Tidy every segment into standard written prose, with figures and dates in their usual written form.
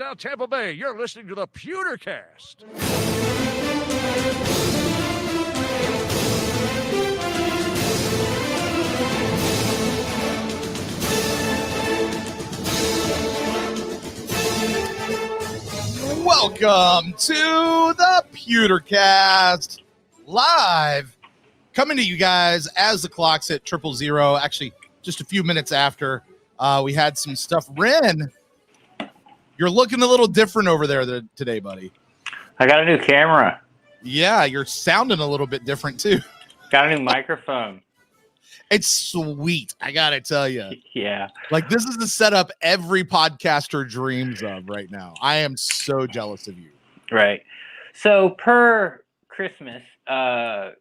touchdown, Tampa Bay. You're listening to the PewterCast. Welcome to the PewterCast live, coming to you guys as the clock's at 000. Actually, just a few minutes after we had some stuff. Ren, you're looking a little different over there today, buddy. I got a new camera. Yeah, you're sounding a little bit different too. Got a new microphone. It's sweet, I gotta tell you. Yeah. Like, this is the setup every podcaster dreams of right now. I am so jealous of you. Right. So per Christmas, Cheryl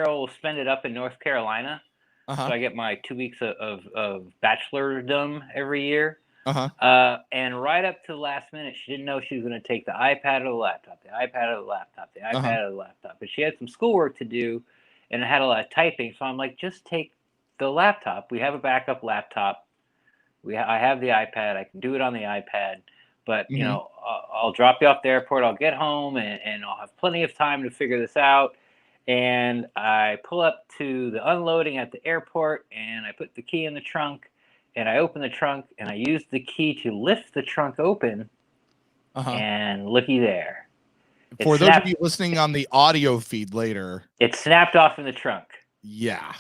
will spend it up in North Carolina. So I get my 2 weeks of bachelordom every year. And right up to the last minute, she didn't know she was going to take the iPad or the laptop, the iPad or the laptop, the iPad or the laptop. But she had some schoolwork to do, and it had a lot of typing. So I'm like, just take the laptop. We have a backup laptop. I have the iPad. I can do it on the iPad. But, you know, I'll drop you off the airport. I'll get home, and I'll have plenty of time to figure this out. And I pull up to the unloading at the airport, and I put the key in the trunk, and I open the trunk, and I use the key to lift the trunk open, and looky there. For those of you listening on the audio feed later, it snapped off in the trunk. Yeah.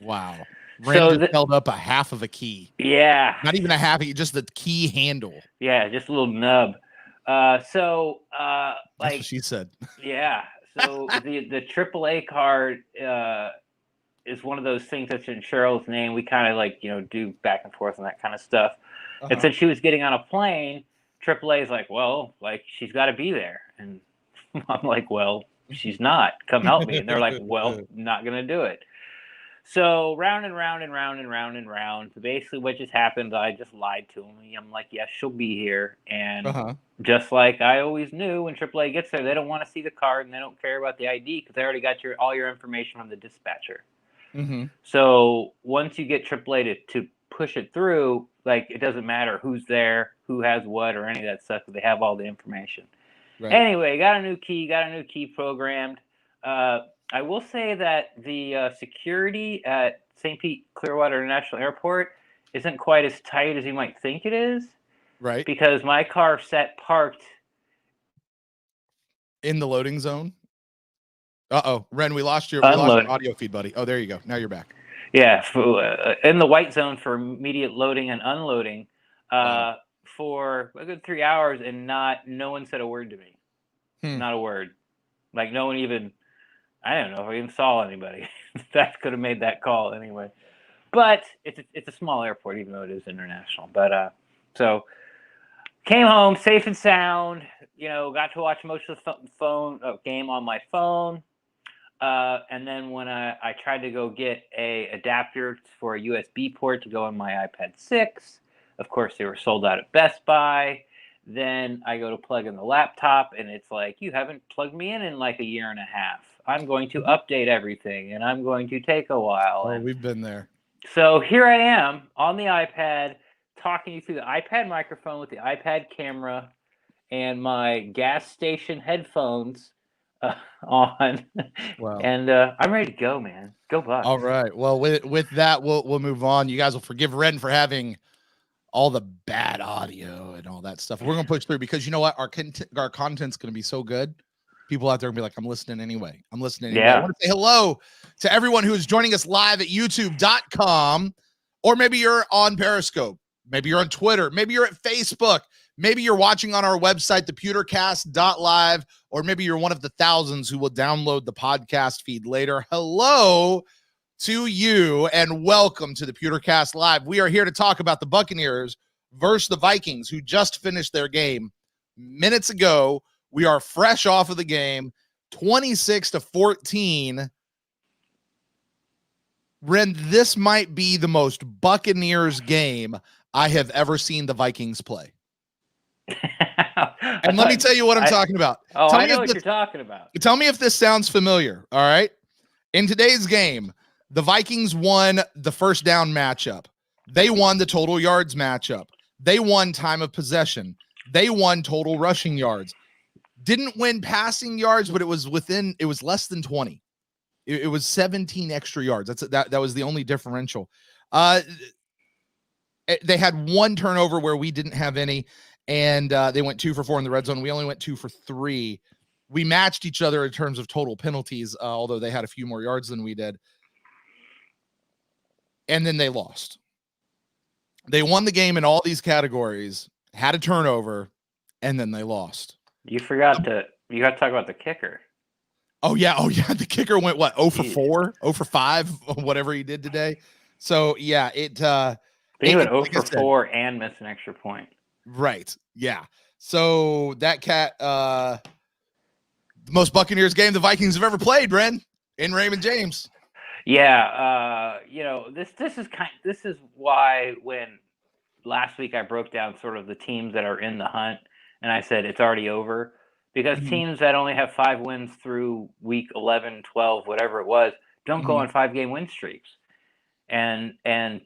Wow. So just held up a half of a key. Yeah. Not even a half, just the key handle. Yeah, just a little nub. That's what she said. Yeah. So the AAA card is one of those things that's in Cheryl's name. We kind of do back and forth and that kind of stuff. And since she was getting on a plane, AAA is like, well, she's got to be there. And I'm like, well, she's not. Come help me. And they're like, well, not going to do it. So round and round and round and round and round. So basically what just happened, I just lied to him. I'm like, yes, she'll be here. And just like I always knew, when AAA gets there, they don't want to see the card and they don't care about the ID because they already got all your information from the dispatcher. So once you get AAA to push it through, it doesn't matter who's there, who has what, or any of that stuff, because they have all the information. Right. Anyway, got a new key programmed. I will say that the security at St. Pete Clearwater International Airport isn't quite as tight as you might think it is. Right. Because my car sat parked in the loading zone. Ren, we lost your audio feed, buddy. Oh, there you go. Now you're back. Yeah, in the white zone for immediate loading and unloading for a good 3 hours, and no one said a word to me. Not a word. No one even. I don't know if I even saw anybody that could have made that call anyway. But it's a small airport, even though it is international. But so came home safe and sound. Got to watch most of the game on my phone. And then when I tried to go get a adapter for a USB port to go on my iPad 6, of course they were sold out at Best Buy. Then I go to plug in the laptop, and it's like, you haven't plugged me in a year and a half. I'm going to update everything, and I'm going to take a while. Oh, we've been there. So here I am on the iPad, talking you through the iPad microphone with the iPad camera and my gas station headphones on. Wow. And I'm ready to go, man. Go Bucs. All right. Well, with that, we'll move on. You guys will forgive Ren for having all the bad audio and all that stuff. We're going to push through because you know what? Our content's going to be so good. People out there will be like, I'm listening anyway. I'm listening anyway. I want to say hello to everyone who is joining us live at youtube.com, or maybe you're on Periscope. Maybe you're on Twitter. Maybe you're at Facebook. Maybe you're watching on our website, thepewtercast.live, or maybe you're one of the thousands who will download the podcast feed later. Hello to you and welcome to the PewterCast Live. We are here to talk about the Buccaneers versus the Vikings, who just finished their game minutes ago. We are fresh off of the game, 26-14. Ren, this might be the most Buccaneers game I have ever seen the Vikings play. And let me tell you what I'm talking about. I know what you're talking about. Tell me if this sounds familiar, all right? In today's game, the Vikings won the first down matchup. They won the total yards matchup. They won time of possession. They won total rushing yards. Didn't win passing yards, but it was less than 20. It was 17 extra yards. That was the only differential. They had one turnover where we didn't have any, and they went 2 for 4 in the red zone. We only went 2 for 3. We matched each other in terms of total penalties, although they had a few more yards than we did. And then they lost. They won the game in all these categories, had a turnover, and then they lost. You got to talk about the kicker. Oh yeah. The kicker went what? 0 for 4, 0 for 5, whatever he did today. So yeah, he went 0 for 4 and missed an extra point. Right. Yeah. So that cat, the most Buccaneers game the Vikings have ever played, Bren, in Raymond James. Yeah. This is why when last week I broke down sort of the teams that are in the hunt, and I said it's already over, because teams that only have 5 wins through week 11, 12, whatever it was, don't go on 5-game win streaks. And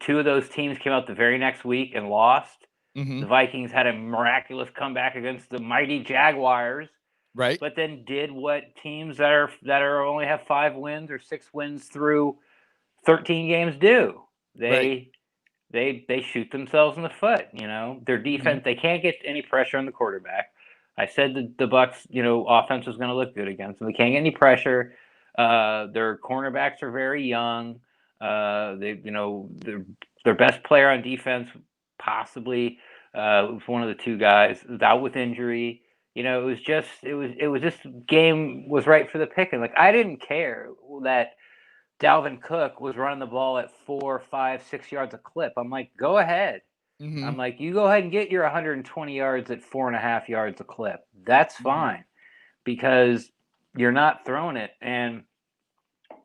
2 of those teams came out the very next week and lost. The Vikings had a miraculous comeback against the mighty Jaguars, right? But then did what teams that are only have 5 wins or 6 wins through 13 games do. They shoot themselves in the foot. Their defense, they can't get any pressure on the quarterback. I said that the Bucs, offense was going to look good against them. They can't get any pressure. Their cornerbacks are very young. Their best player on defense possibly was one of the 2 guys out with injury. It was just game was right for the picking. Like, I didn't care that Dalvin Cook was running the ball at 4, 5, 6 yards a clip. I'm like, go ahead. I'm like, you go ahead and get your 120 yards at 4.5 yards a clip. That's fine, because you're not throwing it. And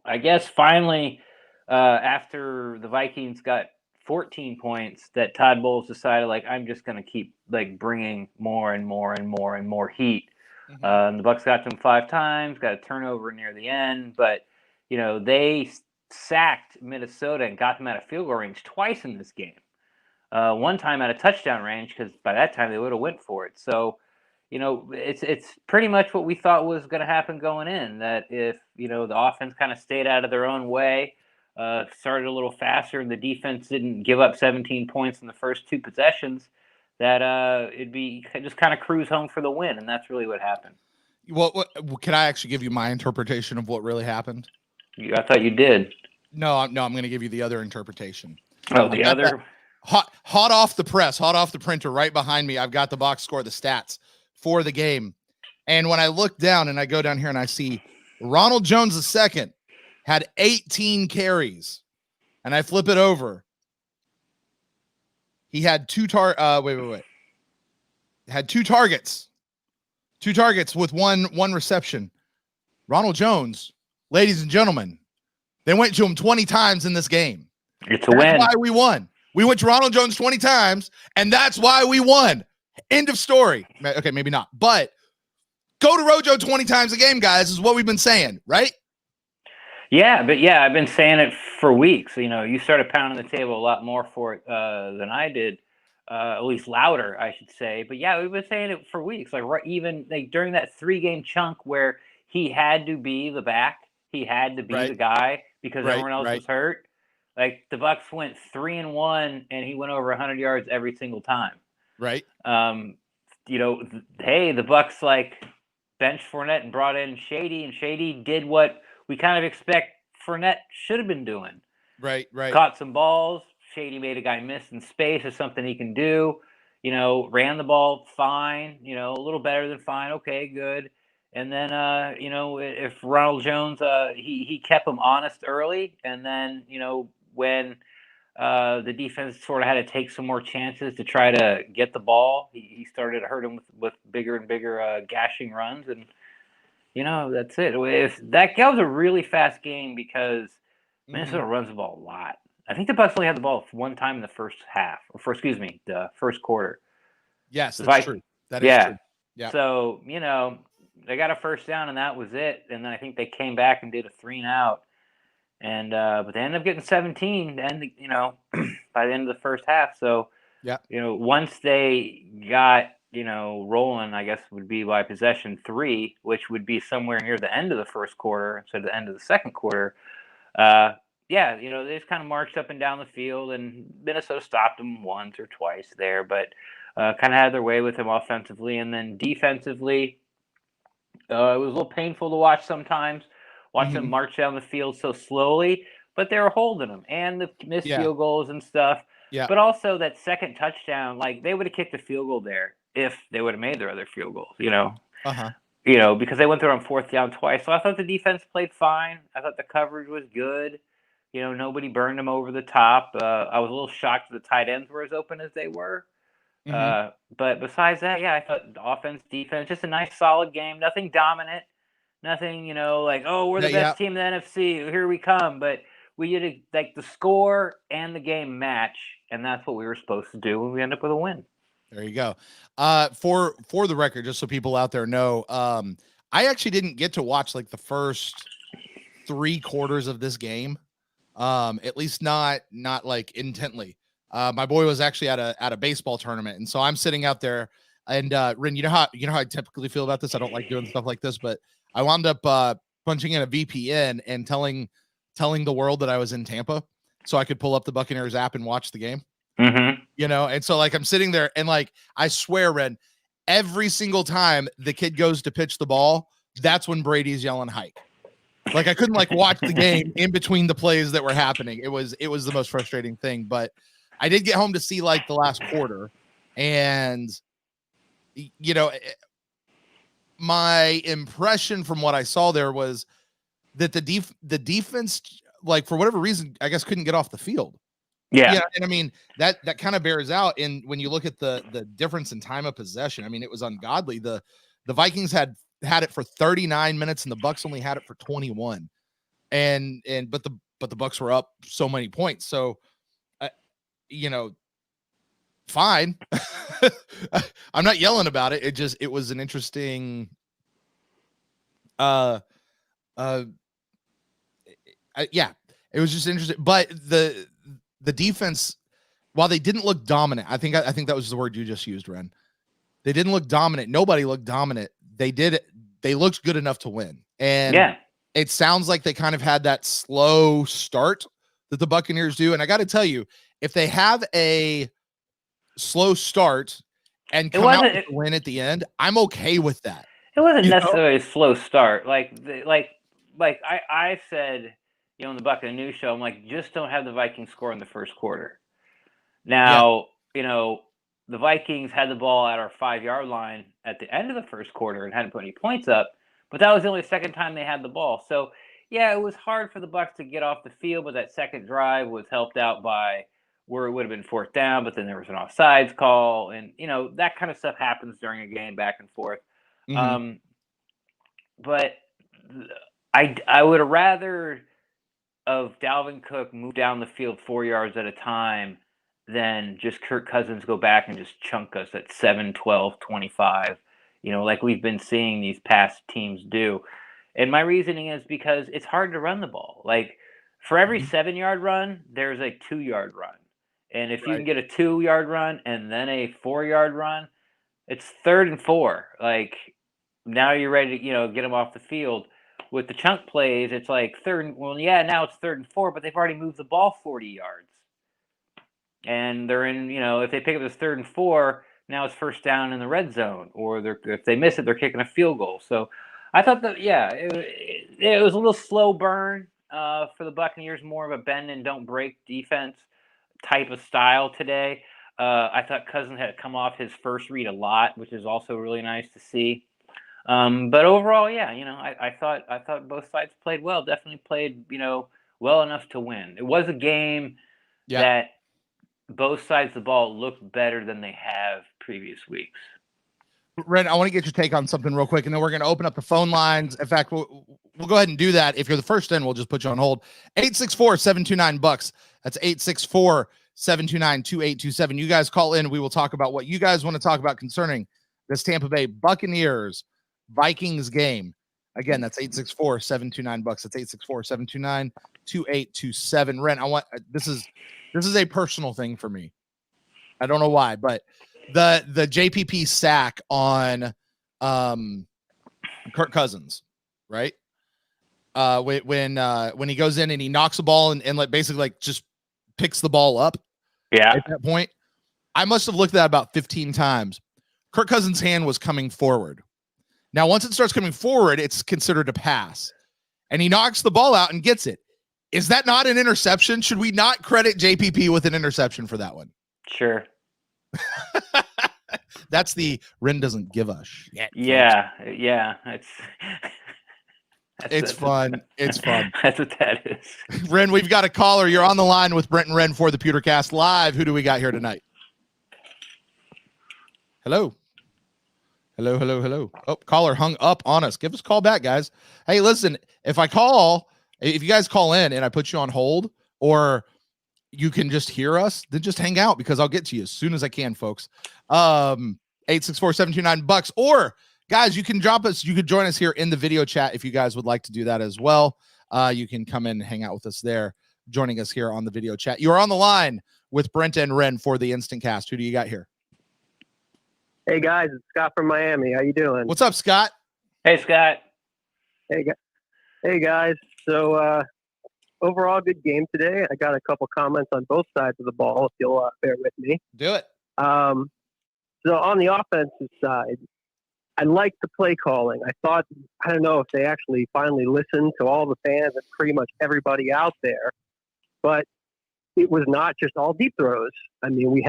I guess finally, after the Vikings got 14 points, that Todd Bowles decided, like, I'm just going to keep bringing more and more and more and more heat. And the Bucs got to him 5 times, got a turnover near the end, but they sacked Minnesota and got them out of field goal range twice in this game. One time at a touchdown range, because by that time they would have went for it. So, it's pretty much what we thought was going to happen going in. That if the offense kind of stayed out of their own way, started a little faster, and the defense didn't give up 17 points in the first 2 possessions, that it'd be just kind of cruise home for the win, and that's really what happened. Well, can I actually give you my interpretation of what really happened? I thought you did. No, I'm going to give you the other interpretation. Oh, the other. Hot off the press, hot off the printer, right behind me. I've got the box score, the stats for the game. And when I look down and I go down here and I see Ronald Jones II had 18 carries, and I flip it over. He had had 2 targets. 2 targets with one reception. Ronald Jones, ladies and gentlemen, they went to him 20 times in this game. It's a win. That's why we won. We went to Ronald Jones 20 times, and that's why we won. End of story. Okay, maybe not. But go to Rojo 20 times a game, guys, is what we've been saying, right? Yeah, but I've been saying it for weeks. You started pounding the table a lot more for it than I did, at least louder, I should say. But yeah, we've been saying it for weeks. Even during that 3-game chunk where he had to be the back, he had to be the guy because everyone else was hurt. Like, the Bucs went 3-1, and he went over 100 yards every single time. Right. Hey, the Bucs benched Fournette and brought in Shady, and Shady did what we kind of expect Fournette should have been doing. Right. Caught some balls. Shady made a guy miss in space. Is something he can do. Ran the ball fine. A little better than fine. Okay, good. And then, if Ronald Jones, he kept him honest early, and then, when the defense sort of had to take some more chances to try to get the ball, he started to hurt him with bigger and bigger gashing runs, and that's it. That was a really fast game because Minnesota runs the ball a lot. I think the Bucs only had the ball 1 time in the first half, the first quarter. Yes, that's true. That is true. Yeah. So they got a first down, and that was it. And then I think they came back and did a 3-and-out. And but they ended up getting 17, and by the end of the first half. So once they got rolling, I guess would be by possession 3, which would be somewhere near the end of the first quarter instead of the end of the second quarter. They just kind of marched up and down the field, and Minnesota stopped them once or twice there, but kind of had their way with them offensively. And then defensively, it was a little painful to watch sometimes, watch them march down the field so slowly, but they were holding them, and the missed field goals and stuff. Yeah. But also that second touchdown, like they would have kicked a field goal there if they would have made their other field goals, because they went there on 4th down twice. So I thought the defense played fine. I thought the coverage was good. Nobody burned them over the top. I was a little shocked that the tight ends were as open as they were. But besides that, I thought the offense, defense, just a nice solid game. Nothing dominant. Nothing, like, oh, we're the best team in the NFC. Here we come. But we did the score and the game match, and that's what we were supposed to do, and we end up with a win. There you go. For the record, just so people out there know, I actually didn't get to watch the first 3 quarters of this game. At least not intently. My boy was actually at a baseball tournament, and so I'm sitting out there. And Rin, you know how I typically feel about this. I don't like doing stuff like this, but I wound up punching in a VPN and telling the world that I was in Tampa, so I could pull up the Buccaneers app and watch the game. And so I'm sitting there, and I swear, Ren, every single time the kid goes to pitch the ball, that's when Brady's yelling hike. I couldn't watch the game in between the plays that were happening. It was the most frustrating thing, but I did get home to see the last quarter, and my impression from what I saw there was that the defense, for whatever reason, I guess couldn't get off the field. Yeah, and I mean that kind of bears out in when you look at the difference in time of possession. I mean, it was ungodly. The Vikings had it for 39 minutes, and the Bucs only had it for 21. But the Bucs were up so many points. So, fine. I'm not yelling about it. It was an interesting. It was just interesting. But the defense, while they didn't look dominant, I think that was the word you just used, Ren. They didn't look dominant. Nobody looked dominant. They looked good enough to win. And it sounds like they kind of had that slow start that the Buccaneers do. And I got to tell you, if they have a slow start and come out with a win at the end, I'm okay with that. It wasn't necessarily a slow start. I said, in the Buccaneers News show, I'm like, just don't have the Vikings score in the first quarter. Now, the Vikings had the ball at our 5-yard line at the end of the first quarter and hadn't put any points up, but that was the only second time they had the ball. So, it was hard for the Bucs to get off the field, but that second drive was helped out by where it would have been 4th down, but then there was an offsides call, and that kind of stuff happens during a game back and forth. But I would have rather of Dalvin Cook move down the field 4 yards at a time than just Kirk Cousins go back and just chunk us at 7, 12, 25, like we've been seeing these past teams do. And my reasoning is because it's hard to run the ball. For every 7-yard run, there's a 2-yard run. And if you can get a 2-yard run and then a 4-yard run, it's 3rd and 4. Now you're ready to, get them off the field. With the chunk plays, it's now it's 3rd and 4, but they've already moved the ball 40 yards. And they're in, if they pick up this 3rd and 4, now it's 1st down in the red zone. Or if they miss it, they're kicking a field goal. So I thought that, it was a little slow burn for the Buccaneers, more of a bend and don't break defense type of style today. I thought Cousins had come off his first read a lot, which is also really nice to see. But overall, I thought both sides played well. Definitely played, well enough to win. It was a game that both sides of the ball looked better than they have previous weeks. Ren, I want to get your take on something real quick, and then we're going to open up the phone lines. In fact, we'll go ahead and do that. If you're the first in, we'll just put you on hold. 864-729-BUCKS. That's 864-729-2827. You guys call in. We will talk about what you guys want to talk about concerning this Tampa Bay Buccaneers Vikings game. Again, that's 864-729-BUCKS. That's 864-729-2827. Ren, this is a personal thing for me. I don't know why, but the JPP sack on Kirk Cousins, right? When he goes in and he knocks the ball and like basically like just picks the ball up. Yeah. At that point, I must have looked at that about 15 times. Kirk Cousins' hand was coming forward. Now, once it starts coming forward, it's considered a pass. And he knocks the ball out and gets it. Is that not an interception? Should we not credit JPP with an interception for that one? Sure. That's the Ren doesn't give a shit. Yeah. It's fun. It's fun. That's what that is. Ren, we've got a caller. You're on the line with Brent and Ren for the PewterCast Live. Who do we got here tonight? Hello. Hello. Oh, caller hung up on us. Give us a call back, guys. Hey, listen, if you guys call in and I put you on hold, or you can just hear us, then just hang out because I'll get to you as soon as I can, folks. 864-729 Bucs, or guys, you can join us here in the video chat if you guys would like to do that as well. You can come in and hang out with us there, joining us here on the video chat. You are on the line with Brent and Ren for the Instant Cast. Who do you got here? Hey guys, it's Scott from Miami. How you doing? What's up, Scott? Hey, Scott. Hey guys. So overall, good game today. I got a couple comments on both sides of the ball. If you'll bear with me. Do it. So on the offensive side, I liked the play calling. I don't know if they actually finally listened to all the fans and pretty much everybody out there, but it was not just all deep throws. I mean, we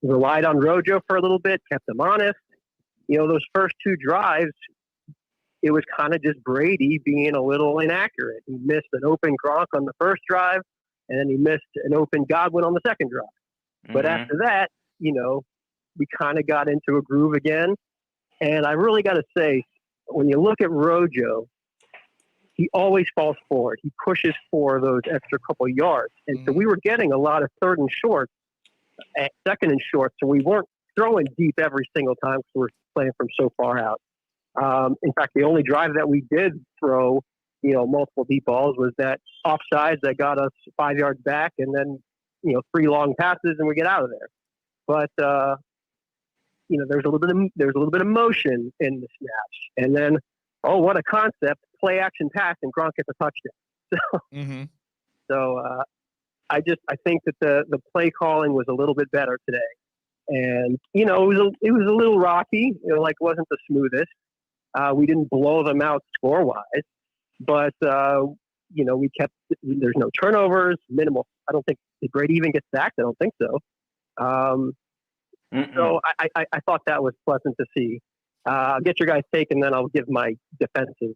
relied on Rojo for a little bit, kept him honest. You know, those first two drives, it was kind of just Brady being a little inaccurate. He missed an open Gronk on the first drive, and then he missed an open Godwin on the second drive. Mm-hmm. But after that, you know, we kind of got into a groove again. And I really got to say, when you look at Rojo, he always falls forward. He pushes for those extra couple yards. And so we were getting a lot of third and short, second and short, so we weren't throwing deep every single time because we're playing from so far out. In fact, the only drive that we did throw, you know, multiple deep balls was that offsides that got us 5 yards back, and then, you know, 3 long passes and we get out of there. But you know, there's a little bit of motion in the snaps, and then what a concept! Play action pass and Gronk gets a touchdown. So I think that the play calling was a little bit better today, and you know, it was a little rocky. You know, like wasn't the smoothest. We didn't blow them out score wise, but you know, there's no turnovers, minimal. I don't think did Brady even get sacked. I don't think so. So I thought that was pleasant to see. I'll get your guys' take, and then I'll give my defensive.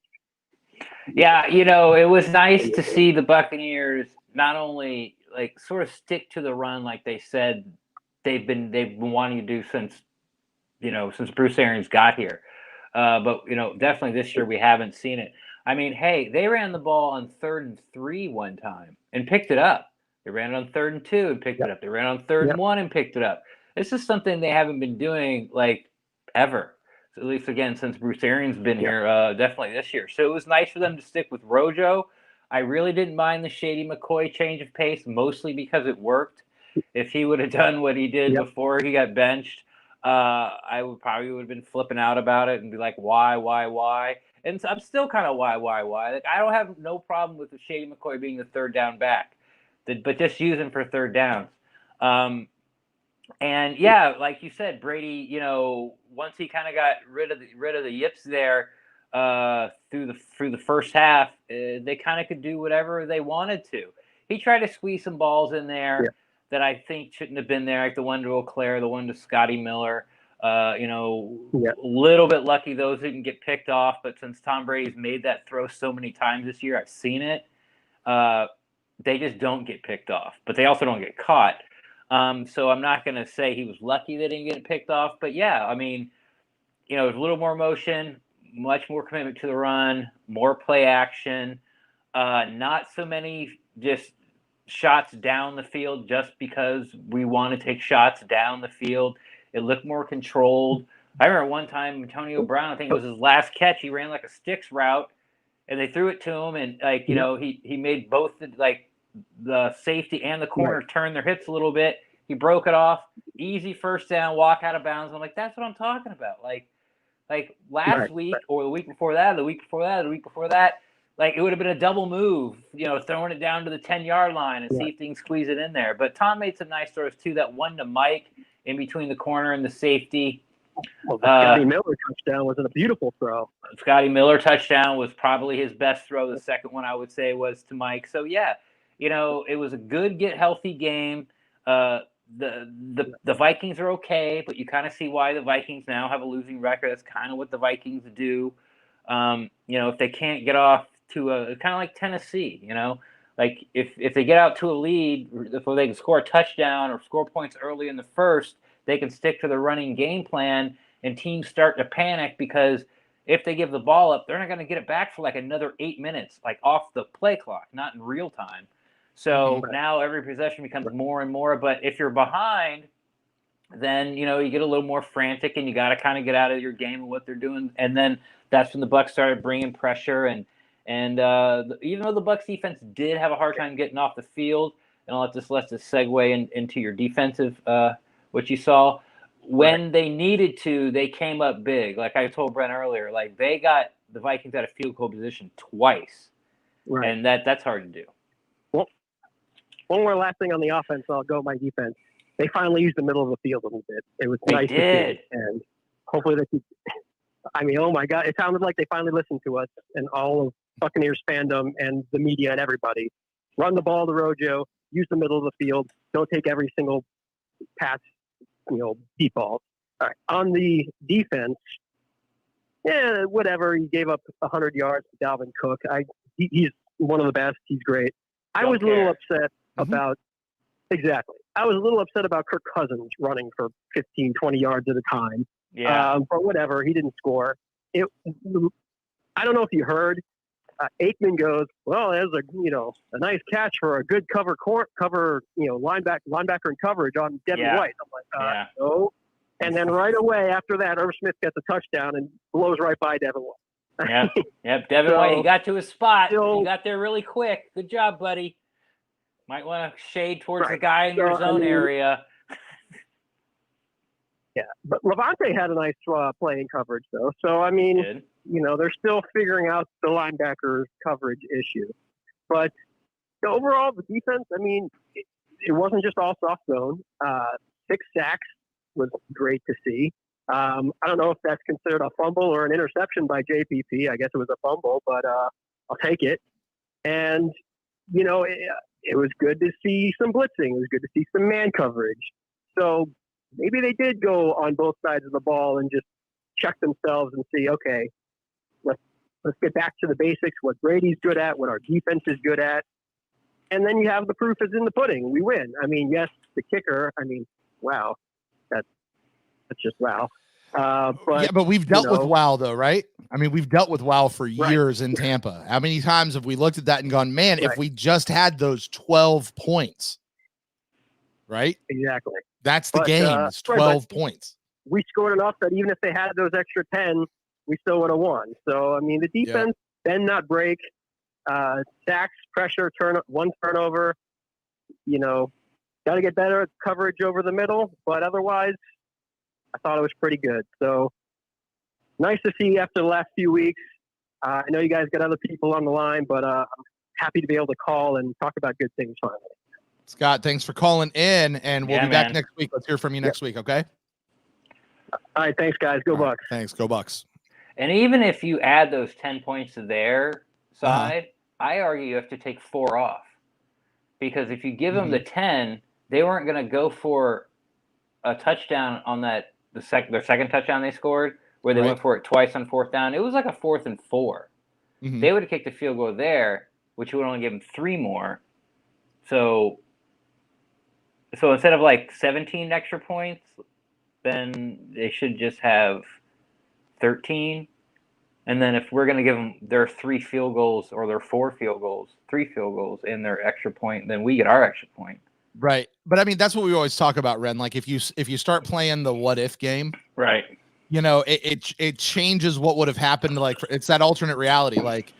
Yeah, you know, it was nice to see the Buccaneers not only like sort of stick to the run like they said they've been wanting to do since Bruce Arians got here. But you know, definitely this year we haven't seen it. I mean, hey, they ran the ball on 3rd and 3 one time and picked it up. They ran it on 3rd and 2 and picked it up. They ran on 3rd and 1 and picked it up. This is something they haven't been doing like ever. So at least again since Bruce Arians been here, definitely this year. So it was nice for them to stick with Rojo. I really didn't mind the Shady McCoy change of pace, mostly because it worked. If he would have done what he did before he got benched, I would have been flipping out about it and be like, why? And so I'm still kind of why. Like, I don't have no problem with the Shady McCoy being the 3rd down back, but just use him for 3rd downs. And yeah, like you said, Brady, you know, once he kind of got rid of the yips there through the first half, they kind of could do whatever they wanted to. He tried to squeeze some balls in there that I think shouldn't have been there, like the one to Auclair, the one to Scotty Miller. You know, a little bit lucky those didn't get picked off, but since Tom Brady's made that throw so many times this year, I've seen it. They just don't get picked off, but they also don't get caught. So I'm not going to say he was lucky they didn't get picked off, but yeah, I mean, you know, there's a little more motion, much more commitment to the run, more play action, not so many just shots down the field just because we want to take shots down the field. It looked more controlled. I remember one time Antonio Brown, I think it was his last catch, he ran like a sticks route and they threw it to him, and like, you know, he made both the safety and the corner turn their hips a little bit. He broke it off. Easy first down, walk out of bounds. I'm like, that's what I'm talking about. Like last week or the week before that, the week before that, the week before that, like it would have been a double move, throwing it down to the 10-yard line and see if things squeeze it in there. But Tom made some nice throws too. That one to Mike in between the corner and the safety. Well, the Scotty Miller touchdown was a beautiful throw. Scotty Miller touchdown was probably his best throw. The second one I would say was to Mike. So yeah, it was a good get healthy game. The Vikings are okay, but you kind of see why the Vikings now have a losing record. That's kind of what the Vikings do. If they can't get off to kind of like Tennessee, like if they get out to a lead, if they can score a touchdown or score points early in the first, they can stick to the running game plan, and teams start to panic because if they give the ball up, they're not going to get it back for like another 8 minutes, like off the play clock, not in real time. So now every possession becomes more and more. But if you're behind, then, you get a little more frantic and you got to kind of get out of your game and what they're doing. And then that's when the Bucs started bringing pressure. And even though the Bucs defense did have a hard time getting off the field, and let's segue into your defensive, what you saw. When they needed to, they came up big. Like I told Brent earlier, like the Vikings got a field goal position twice. Right. And that's hard to do. Well, one more last thing on the offense, I'll go my defense. They finally used the middle of the field a little bit. It was nice to see. And hopefully they could. I mean, oh my God, it sounded like they finally listened to us and all of Buccaneers fandom and the media and everybody. Run the ball to Rojo, use the middle of the field, don't take every single pass, deep balls. All right. On the defense, whatever. He gave up 100 yards to Dalvin Cook. He's one of the best. He's great. I was a little upset about exactly. I was a little upset about Kirk Cousins running for 15, 20 yards at a time. Yeah. But whatever. He didn't score. I don't know if you heard. Aikman goes, well, there's a nice catch for a good cover, linebacker in coverage on Devin White. I'm like, no. And then right away after that, Irv Smith gets a touchdown and blows right by Devin White. Devin White, he got to his spot. He got there really quick. Good job, buddy. Might want to shade towards the guy in your zone area. Yeah, but Levante had a nice play in coverage, though. So, I mean, they're still figuring out the linebacker coverage issue. But overall, the defense, I mean, it wasn't just all soft zone. 6 sacks was great to see. I don't know if that's considered a fumble or an interception by JPP. I guess it was a fumble, but I'll take it. And, it was good to see some blitzing. It was good to see some man coverage. So maybe they did go on both sides of the ball and just check themselves and see, okay, let's get back to the basics, what Brady's good at, what our defense is good at. And then you have the proof is in the pudding. We win. I mean, yes, the kicker, wow. That's just wow. But we've dealt with wow, though, right? I mean, we've dealt with wow for years in Tampa. How many times have we looked at that and gone, man, if we just had those 12 points, right? Exactly. That's the game. It's 12 points. We scored enough that even if they had those extra 10, we still would have won. So, I mean, the defense, bend not break, sacks, pressure, one turnover, got to get better at coverage over the middle. But otherwise, I thought it was pretty good. So, nice to see after the last few weeks. I know you guys got other people on the line, but I'm happy to be able to call and talk about good things finally. Scott, thanks for calling in, and we'll be back next week. Let's hear from you next week, okay? All right, thanks, guys. Go Bucs. Thanks. Go Bucs. And even if you add those 10 points to their side, I argue you have to take 4 off. Because if you give them the 10, they weren't going to go for a touchdown on their second touchdown they scored, where they went for it twice on 4th down. It was like a 4th and 4. They would have kicked a field goal there, which would only give them 3 more. So instead of like 17 extra points, then they should just have 13. And then if we're going to give them their 3 field goals or their 4 field goals, 3 field goals in their extra point, then we get our extra point. Right. But I mean, that's what we always talk about, Ren. Like if you start playing the what if game, right? It changes what would have happened. Like it's that alternate reality. Like,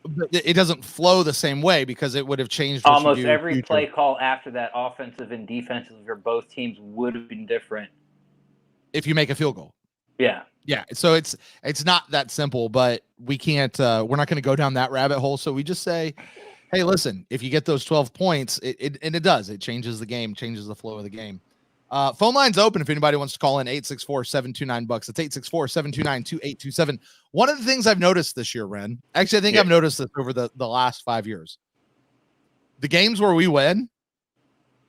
But it doesn't flow the same way because it would have changed. Almost every play call after that, offensive and defensive for both teams would have been different. If you make a field goal. Yeah. Yeah. So it's not that simple, but we can't, we're not going to go down that rabbit hole. So we just say, hey, listen, if you get those 12 points, it does. It changes the game, changes the flow of the game. Phone line's open if anybody wants to call in 864-729-BUCS. It's 864-729-2827. One of the things I've noticed this year, Ren, actually, I think I've noticed this over the last 5 years. The games where we win,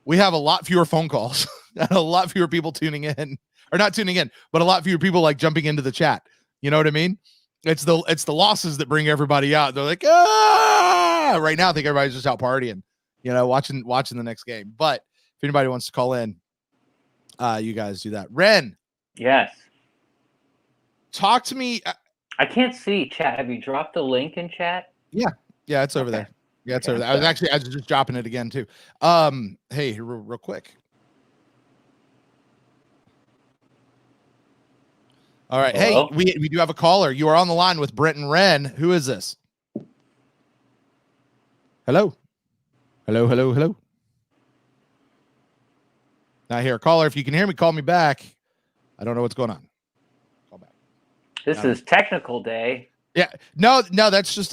we have a lot fewer phone calls and a lot fewer people tuning in, or not tuning in, but a lot fewer people like jumping into the chat. You know what I mean? It's the losses that bring everybody out. They're like, right now I think everybody's just out partying, watching the next game. But if anybody wants to call in, you guys do that. Ren. Yes. Talk to me. I can't see chat. Have you dropped the link in chat? Yeah, it's over there. Yeah, it's over there. I was just dropping it again too. Hey, real quick. All right. Hello? Hey, we do have a caller. You are on the line with Brent and Ren. Who is this? Hello. Not here. Caller, if you can hear me, call me back. I don't know what's going on. Call back. This is technical day. Yeah. No, that's just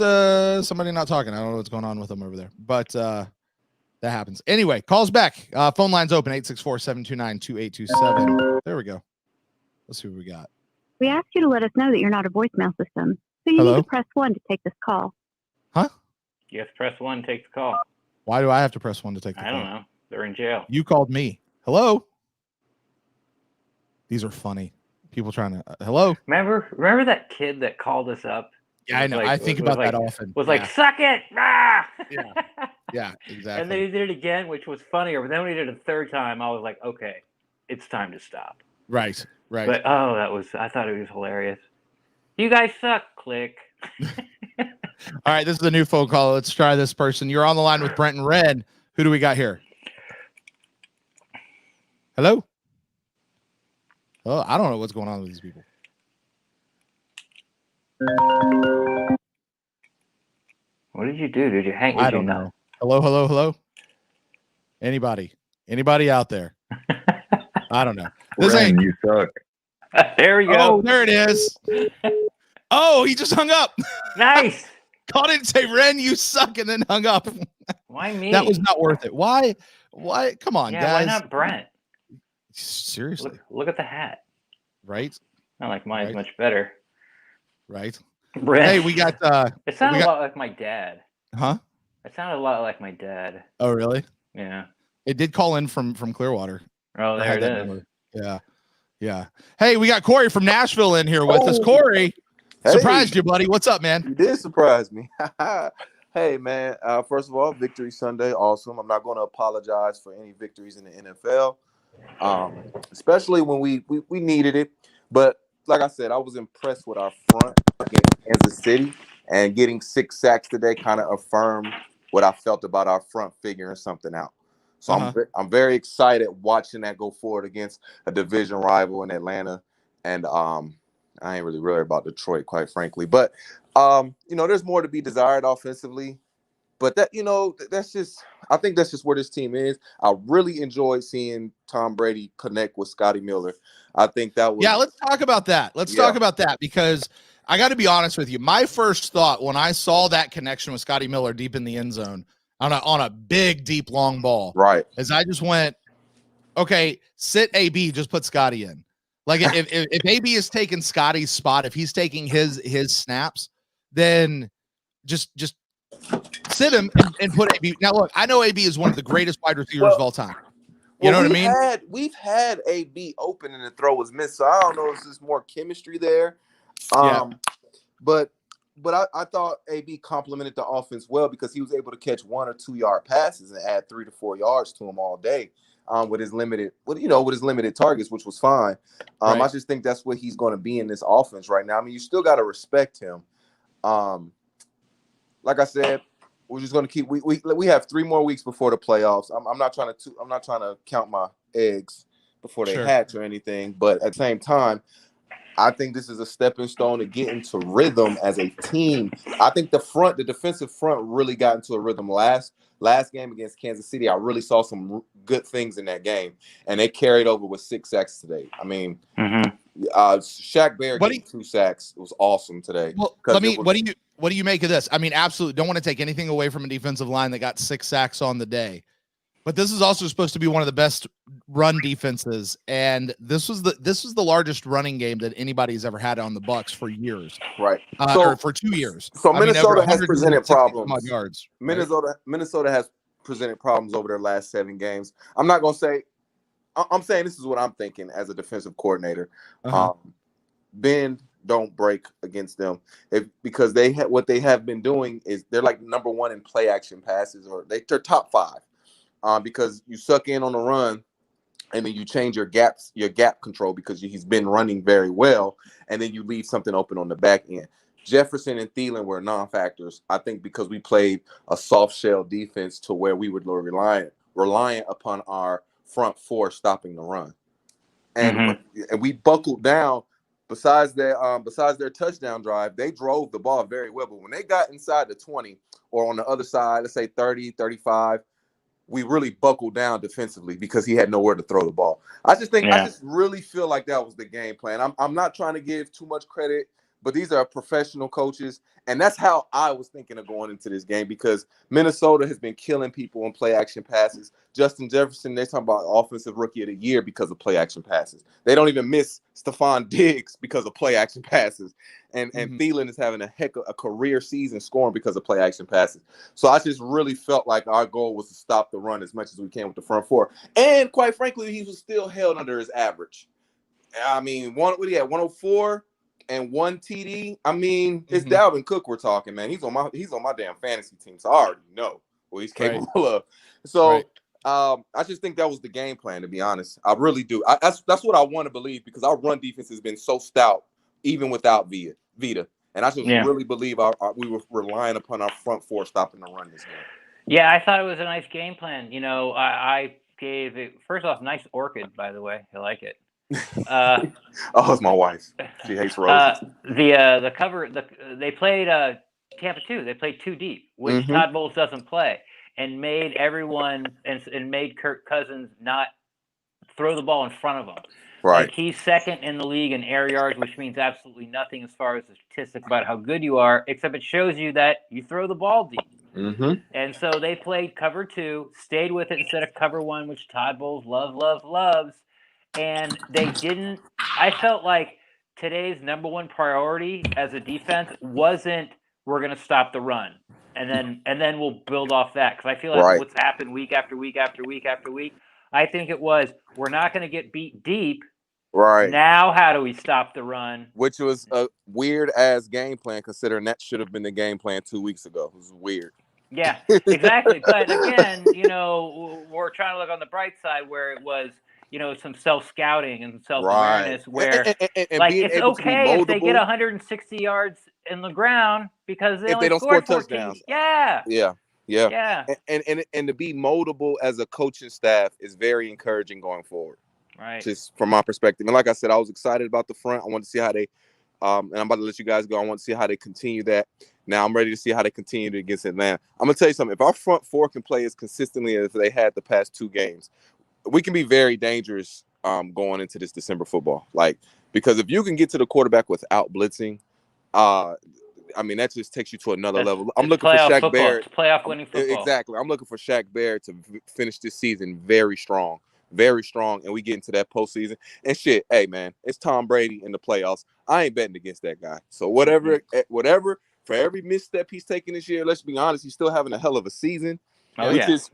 somebody not talking. I don't know what's going on with them over there. But that happens. Anyway, calls back. Phone line's open, 864-729-2827. There we go. Let's see what we got. We asked you to let us know that you're not a voicemail system, so you need to press 1 to take this call. Huh? You have to press 1 to take the call. Why do I have to press 1 to take the call? I don't know. They're in jail. You called me. Hello? These are funny. People trying to hello? Remember that kid that called us up? Yeah, I know. I think about that often. Was like, suck it! Ah! Yeah, exactly. And then he did it again, which was funnier. But then when he did it a third time, I was like, okay, it's time to stop. Right. But I thought it was hilarious. You guys suck. Click. All right, this is a new phone call. Let's try this person. You're on the line with Brent and Red. Who do we got here? Hello? Oh, I don't know what's going on with these people. What did you do? Did you hang? I don't know. Hello? Anybody out there? I don't know. This ain't you suck. There we go. Oh, there it is. Oh, he just hung up. Nice. Called it and say, Ren, you suck, and then hung up. Why me? That was not worth it. Why? Come on, guys. Why not Brent? Seriously. Look at the hat. Right? I like mine's much better. Right. Brent. Hey, we got it sounded a lot like my dad. Huh? It sounded a lot like my dad. Oh, really? Yeah. It did call in from Clearwater. Oh, there it is. Number. Yeah. Hey, we got Corey from Nashville in here with us. Corey, surprised you, buddy. What's up, man? You did surprise me. Hey, man. First of all, Victory Sunday, awesome. I'm not going to apologize for any victories in the NFL, especially when we needed it. But like I said, I was impressed with our front against Kansas City, and getting 6 sacks today kind of affirmed what I felt about our front figuring something out. So I'm very excited watching that go forward against a division rival in Atlanta. And I ain't really worried about Detroit, quite frankly. But, there's more to be desired offensively. But I think that's just where this team is. I really enjoyed seeing Tom Brady connect with Scotty Miller. I think that was. Yeah, let's talk about that. Talk about that, because I got to be honest with you. My first thought when I saw that connection with Scotty Miller deep in the end zone on a big, deep, long ball, right, as I just went, okay, sit AB, just put Scotty in. Like if AB is taking Scotty's spot, if he's taking his snaps, then just sit him and put AB. Now look, I know AB is one of the greatest wide receivers of all time. You know what I mean? We've had AB open and the throw was missed, so I don't know if there's more chemistry there. But I thought AB complemented the offense well because he was able to catch 1 or 2 yard passes and add 3 to 4 yards to him all day with his limited targets, which was fine. Right. I just think that's what he's going to be in this offense right now. I mean, you still got to respect him. Like I said, we're just going to keep. We have 3 more weeks before the playoffs. I'm not trying to count my eggs before they hatch or anything, but at the same time, I think this is a stepping stone to get into rhythm as a team. I think the defensive front really got into a rhythm last game against Kansas City. I really saw some good things in that game, and they carried over with 6 sacks today. I mean, Shaq Barrett getting 2 sacks. It was awesome today. Well, what do you make of this? I mean, absolutely don't want to take anything away from a defensive line that got 6 sacks on the day. But this is also supposed to be one of the best run defenses, and this was the largest running game that anybody's ever had on the Bucs for years, right? Or for 2 years. So Minnesota has presented problems. Yards, Minnesota has presented problems over their last 7 games. I'm not gonna say. I'm saying this is what I'm thinking as a defensive coordinator. Bend, don't break against them, because what they have been doing is they're like number 1 in play action passes, or they're top 5. Because you suck in on the run, and then you change your gap control because he's been running very well, and then you leave something open on the back end. Jefferson and Thielen were non-factors, I think, because we played a soft shell defense to where we were reliant upon our front 4 stopping the run, and we buckled down. Besides their touchdown drive, they drove the ball very well, but when they got inside the 20 or on the other side, let's say 30, 35. We really buckled down defensively because he had nowhere to throw the ball. I just really feel like that was the game plan. I'm not trying to give too much credit, but these are professional coaches, and that's how I was thinking of going into this game, because Minnesota has been killing people on play action passes. Justin Jefferson, they're talking about offensive rookie of the year because of play action passes. They don't even miss Stephon Diggs because of play action passes. And Thielen is having a career season scoring because of play action passes. So I just really felt like our goal was to stop the run as much as we can with the front 4. And quite frankly, he was still held under his average. I mean, what he had 104 and 1 TD. I mean, it's Dalvin Cook we're talking, man. He's on my damn fantasy team, so I already know what he's capable of. So I just think that was the game plan, to be honest. I really do. That's what I want to believe, because our run defense has been so stout, even without Vita. And I just really believe we were relying upon our front 4 stopping the run this game. Yeah, I thought it was a nice game plan. You know, I gave it, first off, nice orchid, by the way. I like it. It's my wife. She hates roses. The cover, they played Tampa 2. They played 2 deep, which Todd Bowles doesn't play, and made everyone and made Kirk Cousins not throw the ball in front of him. Right. Like, he's second in the league in air yards, which means absolutely nothing as far as the statistic about how good you are, except it shows you that you throw the ball deep. And so they played cover 2, stayed with it instead of cover 1, which Todd Bowles loves. And they didn't. I felt like today's number 1 priority as a defense wasn't, we're going to stop the run, and then we'll build off that, because I feel like what's happened week after week after week after week. I think it was, we're not going to get beat deep. Right. Now, how do we stop the run? Which was a weird ass game plan, considering that should have been the game plan 2 weeks ago. It was weird. Yeah, exactly. But again, you know, we're trying to look on the bright side, where it was, you know, some self-scouting and self-awareness, where and like, it's okay if they get 160 yards in the ground because they only don't score score 14. touchdowns. Yeah. And to be moldable as a coaching staff is very encouraging going forward. Right. Just from my perspective. And like I said, I was excited about the front. I want to see how they and I'm about to let you guys go. I want to see how they continue that. Now I'm ready to see how they continue to against Atlanta. I'm gonna tell you something. If our front 4 can play as consistently as they had the past 2 games, we can be very dangerous going into this December football. Like, because if you can get to the quarterback without blitzing, I mean, that just takes you to another level. I'm looking for Shaq Barrett. It's playoff winning football. Exactly. I'm looking for Shaq Barrett to finish this season very strong, and we get into that postseason. And shit, hey, man, it's Tom Brady in the playoffs. I ain't betting against that guy. So whatever, for every misstep he's taking this year, let's be honest, he's still having a hell of a season.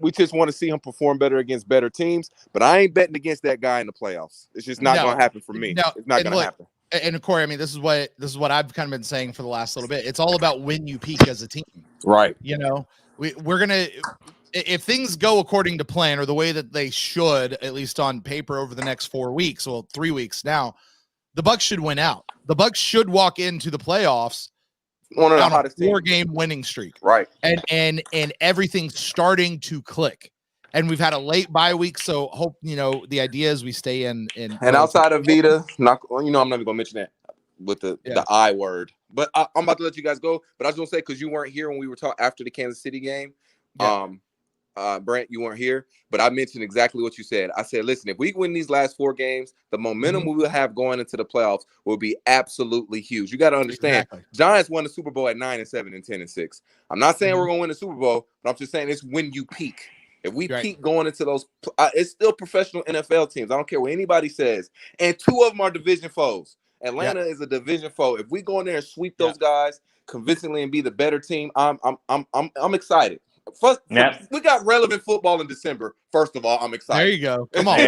We just want to see him perform better against better teams, but I ain't betting against that guy in the playoffs. It's just not going to happen for me. It's not going to happen. And Corey, I mean, this is what I've kind of been saying for the last little bit. It's all about when you peak as a team, right? You know, we're gonna, if things go according to plan, or the way that they should, at least on paper, over the next 4 weeks, 3 weeks now, the Bucs should win out. The Bucs should walk into the playoffs one of the on hottest a 4-game winning streak, right? And everything's starting to click. And we've had a late bye week, so the idea is we stay in. And outside of Vita, I'm not even gonna mention that. with the I word. But I'm about to let you guys go. But I was gonna say, because you weren't here when we were talking after the Kansas City game. Yeah. Brent, you weren't here, but I mentioned exactly what you said. I said, listen, if we win these last 4 games, the momentum we will have going into the playoffs will be absolutely huge. You got to understand, Giants won the Super Bowl at 9-7 and 10-6. I'm not saying we're going to win the Super Bowl, but I'm just saying it's when you peak. If we peak going into those, it's still professional NFL teams. I don't care what anybody says. And 2 of them are division foes. Atlanta is a division foe. If we go in there and sweep those guys convincingly and be the better team, I'm excited. First, we got relevant football in December. First of all, I'm excited. There you go. Come on.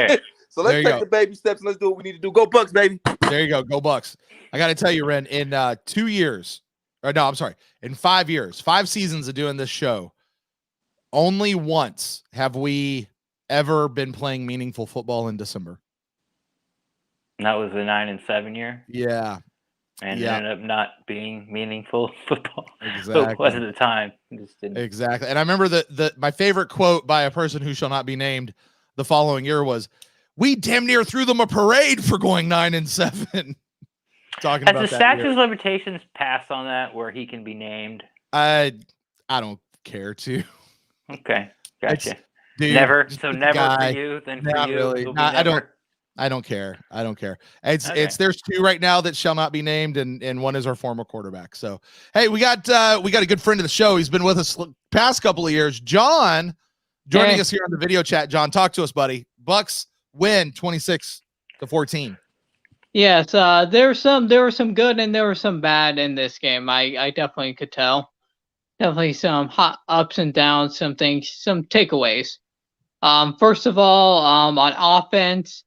So let's take the baby steps and let's do what we need to do. Go Bucs, baby. There you go. Go Bucs. I got to tell you, Ren, in 2 years, or no, I'm sorry, in 5 years, 5 seasons of doing this show, only once have we ever been playing meaningful football in December. And that was the 9-7 year. Yeah. And it ended up not being meaningful football. Exactly. It was at the time. It just didn't. Exactly. And I remember my favorite quote by a person who shall not be named the following year was, "We damn near threw them a parade for going 9-7." Talking about has the statute of limitations passed on that where he can be named? I don't care to. Okay, gotcha. Dude, never. So never guy, for you. Then not for you, really. I don't care. It's there's 2 right now that shall not be named, and one is our former quarterback. So hey, we got a good friend of the show. He's been with us past couple of years. John, joining us here on the video chat. John, talk to us, buddy. Bucs win 26-14. Yes, there were some good and there were some bad in this game. I definitely could tell. Definitely some hot ups and downs, some things, some takeaways. First of all, on offense,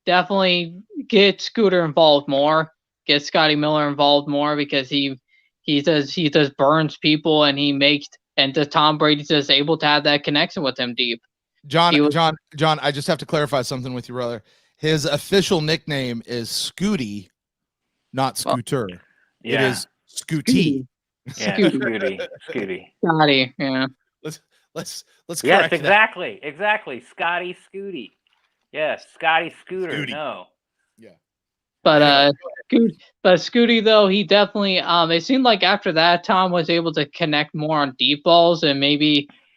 definitely get Scooter involved more, get Scotty Miller involved more, because he does burns people, and Tom Brady's just able to have that connection with him deep. John, I just have to clarify something with you, brother. His official nickname is Scooty, not Scooter. It is Scooty. Yeah, Scooty. Scotty, yeah. Let's yes, exactly. Scotty Scooty. Yes, Scotty Scooter. No. Yeah. But Scooty though, he definitely it seemed like after that Tom was able to connect more on deep balls, and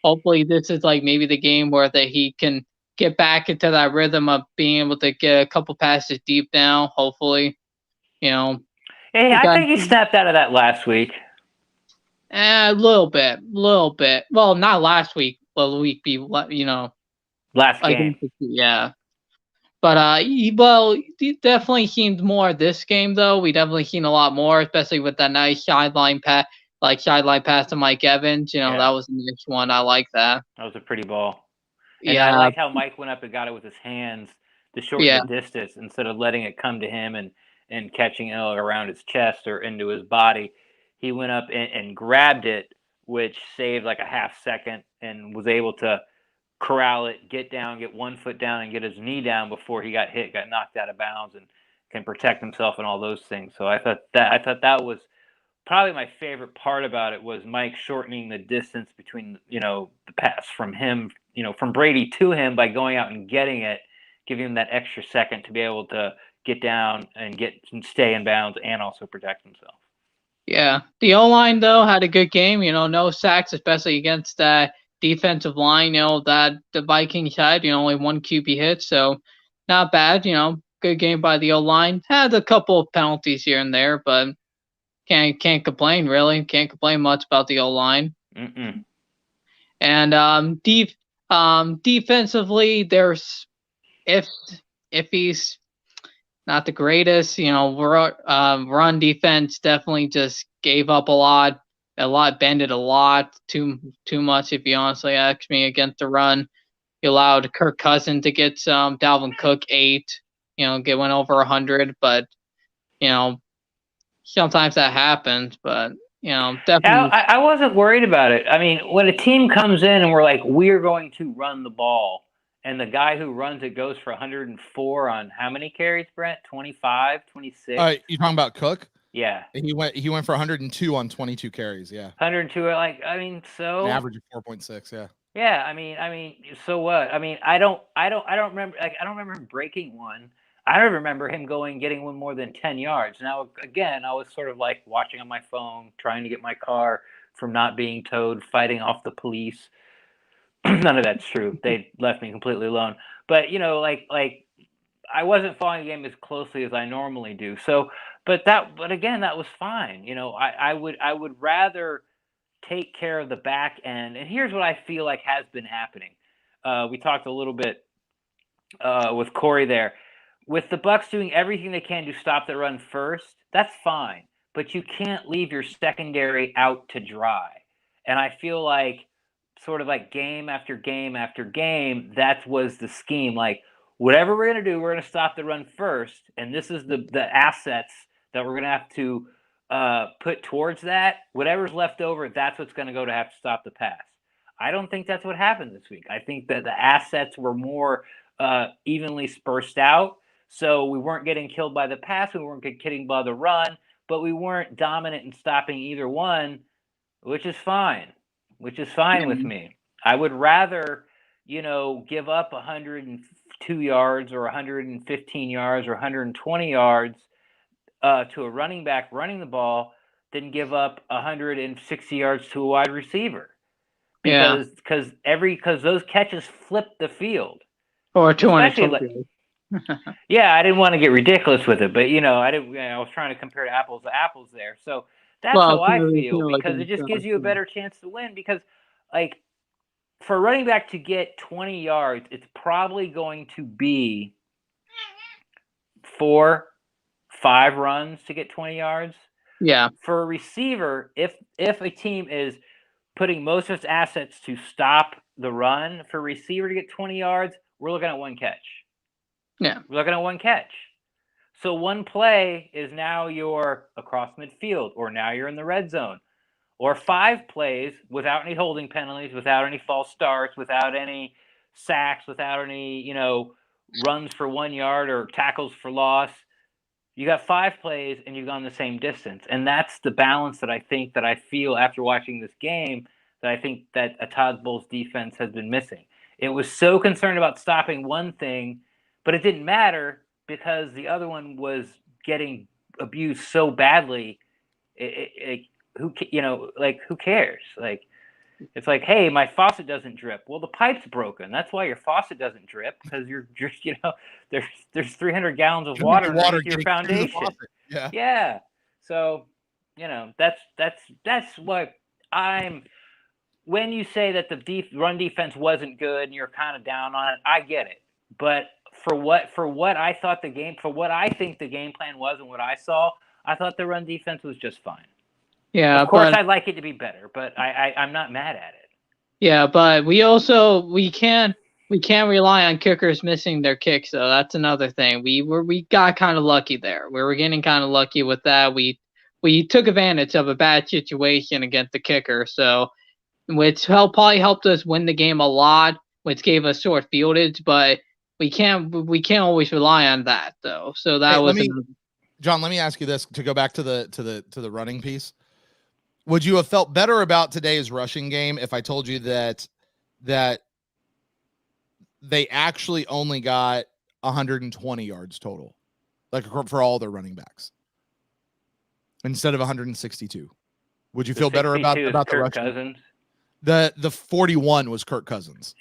hopefully this is like maybe the game where he can get back into that rhythm of being able to get a couple passes deep now, hopefully. Hey, I think he snapped out of that last week. A little bit. Well, not last week, but the week last game. Yeah. But he definitely seemed more this game though. We definitely seen a lot more, especially with that nice sideline pass to Mike Evans. That was the next one. I like that. That was a pretty ball. And I like how Mike went up and got it with his hands to shorten the distance instead of letting it come to him and catching it around his chest or into his body. He went up and grabbed it, which saved like a half second, and was able to corral it, get down, get 1 foot down, and get his knee down before he got knocked out of bounds, and can protect himself and all those things. So I thought that was probably my favorite part about it, was Mike shortening the distance between the pass from him, from Brady to him, by going out and getting it, giving him that extra second to be able to get down and stay in bounds and also protect himself. Yeah, the O-line though had a good game. No sacks, especially against that defensive line. That the Vikings had. Only 1 QB hit, so not bad. Good game by the O-line. Had a couple of penalties here and there, but can't complain really. Can't complain much about the O-line. And defensively, there's if he's not the greatest, run defense definitely just gave up a lot, bended a lot, too much, if you honestly ask me, against the run. He allowed Kirk Cousins to get some, Dalvin Cook 8, went over 100, but, sometimes that happens, but, definitely. I wasn't worried about it. I mean, when a team comes in and we're like, we're going to run the ball, and the guy who runs it goes for 104 on how many carries, Brent? 25, 26? You talking about Cook? Yeah. He went for 102 on 22 carries, yeah. 102, so... An average of 4.6, yeah. Yeah, I mean, so what? I mean, I don't remember. I don't remember him breaking one. I don't remember him getting one more than 10 yards. Now, again, I was sort of like watching on my phone, trying to get my car from not being towed, fighting off the police. None of that's true. They left me completely alone. But, like I wasn't following the game as closely as I normally do. So, but again, that was fine. I would rather take care of the back end. And here's what I feel like has been happening. We talked a little bit with Corey there. With the Bucs doing everything they can to stop the run first, that's fine. But you can't leave your secondary out to dry. And I feel like sort of like game after game after game, that was the scheme. Like, whatever we're going to do, we're going to stop the run first. And this is the assets that we're going to have to put towards that. Whatever's left over, that's what's going to go to have to stop the pass. I don't think that's what happened this week. I think that the assets were more evenly dispersed out. So we weren't getting killed by the pass. We weren't getting killed by the run. But we weren't dominant in stopping either one, which is fine. Which is fine with me. I would rather, give up 102 yards or 115 yards or 120 yards to a running back running the ball than give up 160 yards to a wide receiver. Because those catches flip the field. Or 220. Yeah, I didn't want to get ridiculous with it, but I was trying to compare apples to apples there. So that's how I feel, because it just gives you a better chance to win. Because, like, for a running back to get 20 yards, it's probably going to be 4-5 runs to get 20 yards. Yeah. For a receiver, if a team is putting most of its assets to stop the run, for a receiver to get 20 yards, we're looking at one catch. Yeah. We're looking at one catch. So one play is now you're across midfield, or now you're in the red zone. Or 5 plays without any holding penalties, without any false starts, without any sacks, without any, runs for 1 yard or tackles for loss. You got 5 plays and you've gone the same distance. And that's the balance that I feel after watching this game, that I think that Todd Bowles' defense has been missing. It was so concerned about stopping one thing, but it didn't matter because the other one was getting abused so badly. Who cares? Like, it's like, hey, my faucet doesn't drip. Well, the pipe's broken. That's why your faucet doesn't drip, because you're just, there's 300 gallons of water underneath your foundation. Yeah. So, that's what when you say that the run defense wasn't good and you're kind of down on it, I get it. But for what I thought I think the game plan was and what I saw, I thought the run defense was just fine. Yeah, of course, I'd like it to be better, but I'm not mad at it. Yeah, but we can't rely on kickers missing their kicks, though. That's another thing. We got kind of lucky there. We were getting kind of lucky with that. We took advantage of a bad situation against the kicker, so which probably helped us win the game a lot, which gave us short fieldage, but we can't always rely on that, though. So that John, let me ask you this to go back to the running piece. Would you have felt better about today's rushing game if I told you that they actually only got 120 yards total, like for all their running backs, instead of 162? Would you feel better about the rushing? Cousins? The 41 was Kirk Cousins.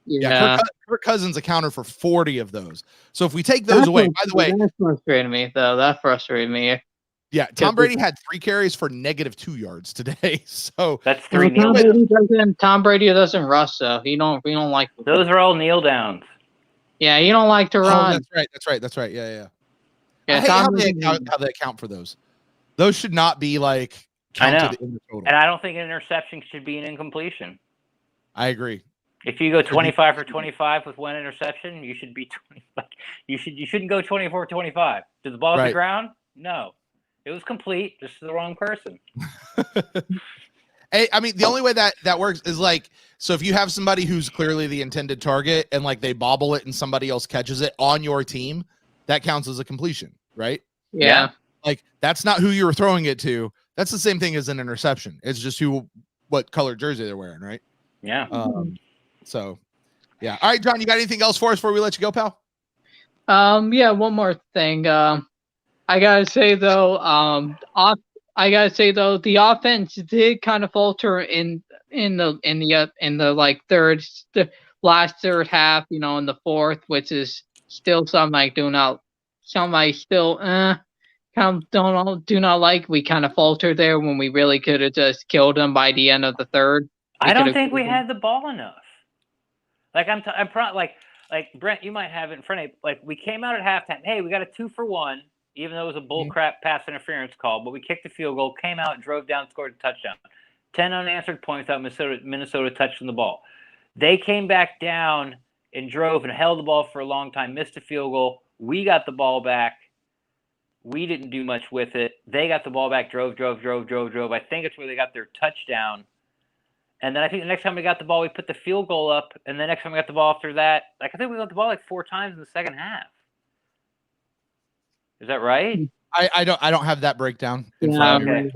Yeah. Kirk Cousins accounted for 40 of those. So if we take those away, by the way, that frustrated me, though. That frustrated me. Yeah, Tom Brady had 3 carries for -2 yards today. So that's 3 kneel downs. Tom Brady doesn't rush, so we don't like those. Are all kneel downs. Yeah, you don't like to run. That's right. Yeah. Yeah, I hate how they account for those. Those should not be like counted in the total. And I don't think an interception should be an incompletion. I agree. If you go 25 for 25 with 1 interception, you should be 25. You shouldn't go 24 for 25. Did the ball hit the ground? No. It was complete, just to the wrong person. Hey, I mean, the only way that works is like, so if you have somebody who's clearly the intended target and like they bobble it and somebody else catches it on your team, that counts as a completion, right? Yeah. Like, that's not who you were throwing it to. That's the same thing as an interception. It's just what color jersey they're wearing, right? Yeah. So, yeah. All right, John, you got anything else for us before we let you go, pal? Yeah, one more thing. I gotta say though, the offense did kind of falter in the like last third half, in the fourth, which is still something I still kind of do not like. We kind of faltered there when we really could have just killed them by the end of the third. I don't think we had the ball enough. Like like Brent, you might have it in front of you. Like we came out at halftime. Hey, we got a 2-for-1, even though it was a bull crap pass interference call. But we kicked the field goal, came out, drove down, scored a touchdown. 10 unanswered points out Minnesota touching the ball. They came back down and drove and held the ball for a long time, missed a field goal. We got the ball back. We didn't do much with it. They got the ball back, drove. I think it's where they got their touchdown. And then I think the next time we got the ball, we put the field goal up. And the next time we got the ball after that, I think we got the ball like 4 times in the second half. Is that right? I don't have that breakdown. Okay.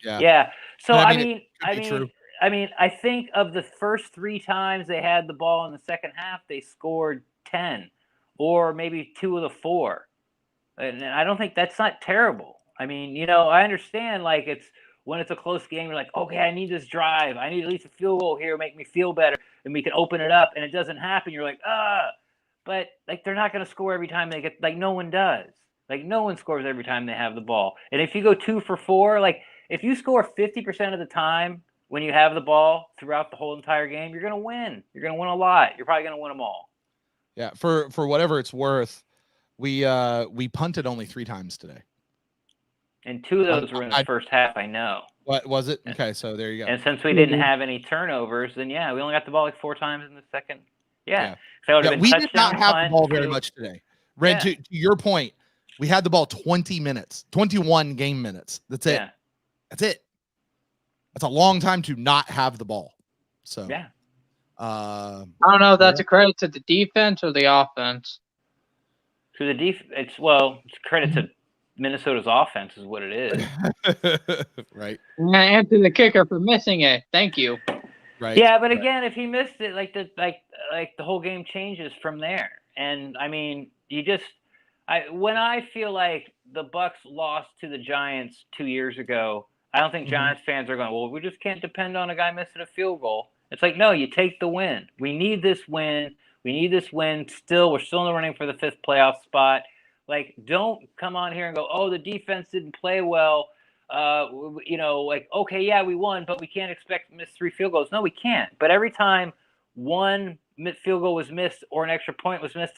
Yeah. So I mean, I think of the first 3 times they had the ball in the second half, they scored 10, or maybe 2 of the 4. And I don't think that's not terrible. I mean, I understand like when it's a close game, you're like, okay, I need this drive. I need at least a field goal here, make me feel better, and we can open it up. And it doesn't happen. You're like, but like they're not going to score every time they get. Like no one does. Like no one scores every time they have the ball. And if you go 2 for 4, like if you score 50% of the time when you have the ball throughout the whole entire game, you're going to win. You're going to win a lot. You're probably going to win them all. Yeah. For whatever it's worth, we punted only 3 times today. And 2 of those were in the first half, I know. What was it? Okay, so there you go. And since we didn't have any turnovers, then we only got the ball like 4 times in the second. Yeah. So we did not have the ball very much today. Red, to your point, we had the ball 20 minutes, 21 game minutes. That's it. Yeah. That's it. That's a long time to not have the ball. So I don't know if that's a credit to the defense or the offense. To the defense, it's credit to Minnesota's offense is what it is. Right. And to the kicker for missing it. Thank you. Right. Yeah, but again, if he missed it, like the whole game changes from there. And I mean, when I feel like the Bucs lost to the Giants 2 years ago, I don't think Giants fans are going, well, we just can't depend on a guy missing a field goal. It's like, no, you take the win. We need this win. Still, we're still in the running for the 5th playoff spot. Like, don't come on here and go, oh, the defense didn't play well. Okay, yeah, we won, but we can't expect to miss 3 field goals. No, we can't. But every time one field goal was missed or an extra point was missed,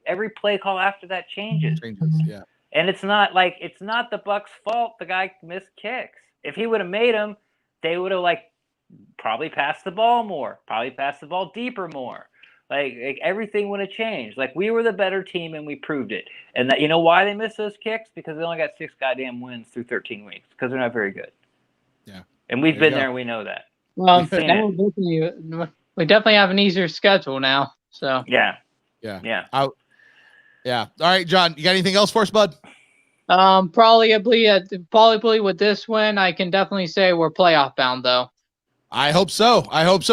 every play call after that changes. Yeah. And it's not the Bucs' fault the guy missed kicks. If he would have made them, they would have probably passed the ball more, probably passed the ball deeper more. Like everything would have changed. Like we were the better team and we proved it. And that why they missed those kicks? Because they only got 6 goddamn wins through 13 weeks. Because they're not very good. Yeah. And we've been there and we know that. Well, we definitely have an easier schedule now. So yeah. Yeah. All right, John, you got anything else for us, bud? Probably with this win, I can definitely say we're playoff bound, though. I hope so.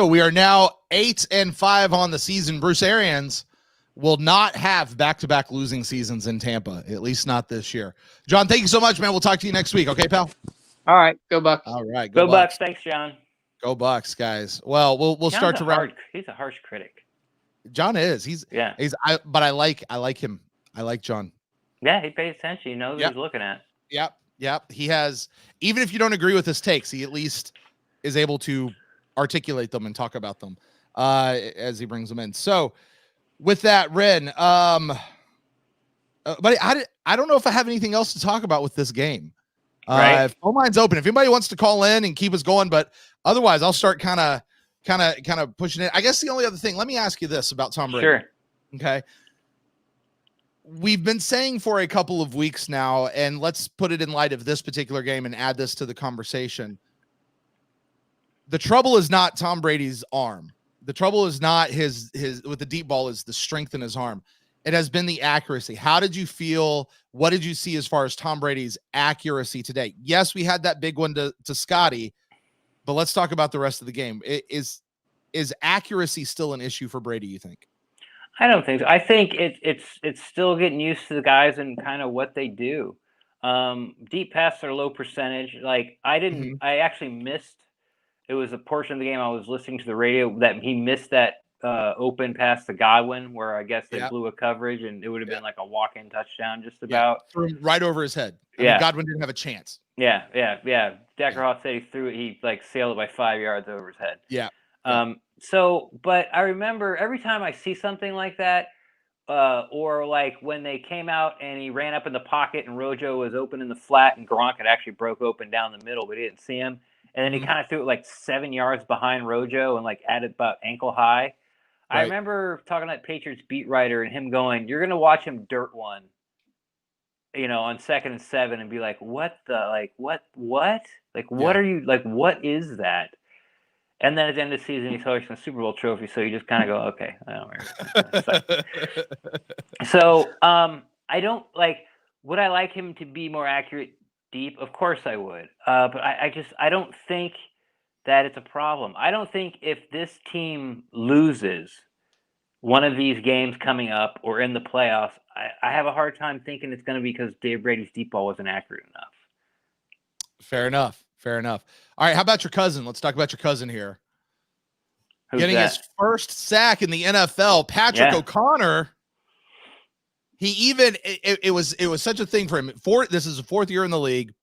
We are now 8-5 on the season. Bruce Arians will not have back-to-back losing seasons in Tampa, at least not this year. John, thank you so much, man. We'll talk to you next week. Okay, pal? All right. Go Bucs. All right. Go Bucs. Thanks, John. Go Bucs, guys. Well, we'll start to wrap. He's a harsh critic. John is. But I like him. I like John. Yeah, he pays attention. He knows what he's looking at. Yep. He has, even if you don't agree with his takes, he at least is able to articulate them and talk about them as he brings them in. So with that, Ren, but I don't know if I have anything else to talk about with this game. Right. Phone line's open. If anybody wants to call in and keep us going, but otherwise I'll start kind of pushing it. I guess the only other thing, let me ask you this about Tom Brady. Sure. Okay. We've been saying for a couple of weeks now, and let's put it in light of this particular game and add this to the conversation. The trouble is not Tom Brady's arm. The trouble is not his with the deep ball is the strength in his arm. It has been the accuracy. How did you feel? What did you see as far as Tom Brady's accuracy today? Yes, we had that big one to Scotty, but let's talk about the rest of the game. Is accuracy still an issue for Brady, you think? I don't think so. I think it's still getting used to the guys and kind of what they do. Deep passes are low percentage. Like I actually missed. It was a portion of the game I was listening to the radio that he missed that open pass to Godwin, where I guess they blew a coverage and it would have been like a walk-in touchdown, just about. Threw him right over his head. I mean, Godwin didn't have a chance. Yeah. Decker Hoff said he threw it. He like sailed it by 5 yards over his head. Yeah. So, but I remember every time I see something like that, or like when they came out and he ran up in the pocket and Rojo was open in the flat and Gronk had actually broke open down the middle, but he didn't see him. And then he kind of threw it like 7 yards behind Rojo and like at about ankle high. Right. I remember talking to that Patriots beat writer and him going, "You're going to watch him dirt one, on 2nd and 7 and be like, what are you, like, what is that?" And then at the end of the season, he's hoisting a Super Bowl trophy. So you just kind of go, okay. I don't so I don't like, would I like him to be more accurate deep? Of course I would. But I don't think that it's a problem. I don't think if this team loses one of these games coming up or in the playoffs, I have a hard time thinking it's going to be because Dave Brady's deep ball wasn't accurate enough. Fair enough. All right, how about your cousin? Let's talk about your cousin here. Who's getting that? His first sack in the NFL, Patrick O'Connor. He even it was such a thing for him. This is the 4th year in the league.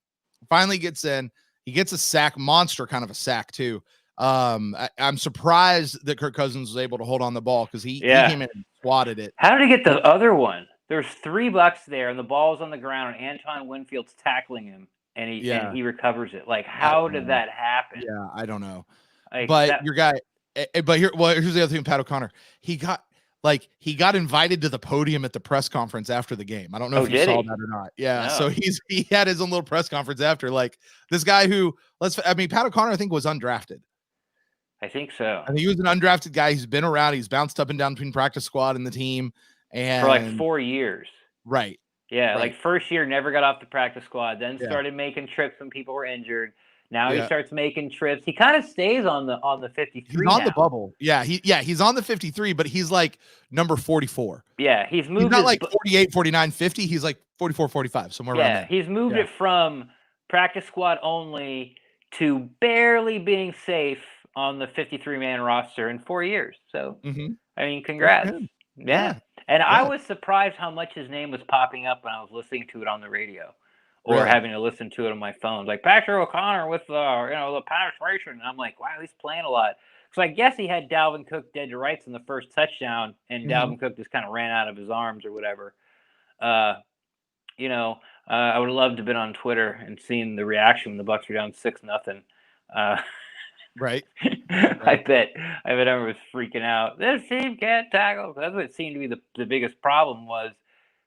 Finally gets in. He gets a sack, monster kind of a sack too. I'm surprised that Kirk Cousins was able to hold on the ball because he came in and swatted it. How did he get the other one? There's 3 Bucs there, and the ball's on the ground, and Anton Winfield's tackling him. And he recovers it. Like, how did that happen? Yeah, I don't know. Like, but your guy, here's the other thing with Pat O'Connor. He got invited to the podium at the press conference after the game. I don't know if you saw that or not. Yeah. No. So he had his own little press conference after. Like, this guy who Pat O'Connor, I think, was undrafted. I think so. I think he was an undrafted guy. He's been around. He's bounced up and down between practice squad and the team. And for like 4 years. Right. Yeah, like first year, never got off the practice squad, then started making trips when people were injured. Now he starts making trips. He kind of stays on the 53. He's on the bubble. Yeah, he's on the 53, but he's like number 44. Yeah, he's moved. He's not like 48, 49, 50. He's like 44, 45, somewhere around there. He's moved it from practice squad only to barely being safe on the 53-man roster in 4 years. So, I mean, congrats. Yeah. And I was surprised how much his name was popping up when I was listening to it on the radio or having to listen to it on my phone. Like, Patrick O'Connor with the penetration. And I'm like, wow, he's playing a lot. So I guess he had Dalvin Cook dead to rights in the first touchdown, and Dalvin Cook just kind of ran out of his arms or whatever. I would love to have been on Twitter and seen the reaction when the Bucs were down 6-0. Right. I bet everyone was freaking out. This team can't tackle. That's what seemed to be the biggest problem was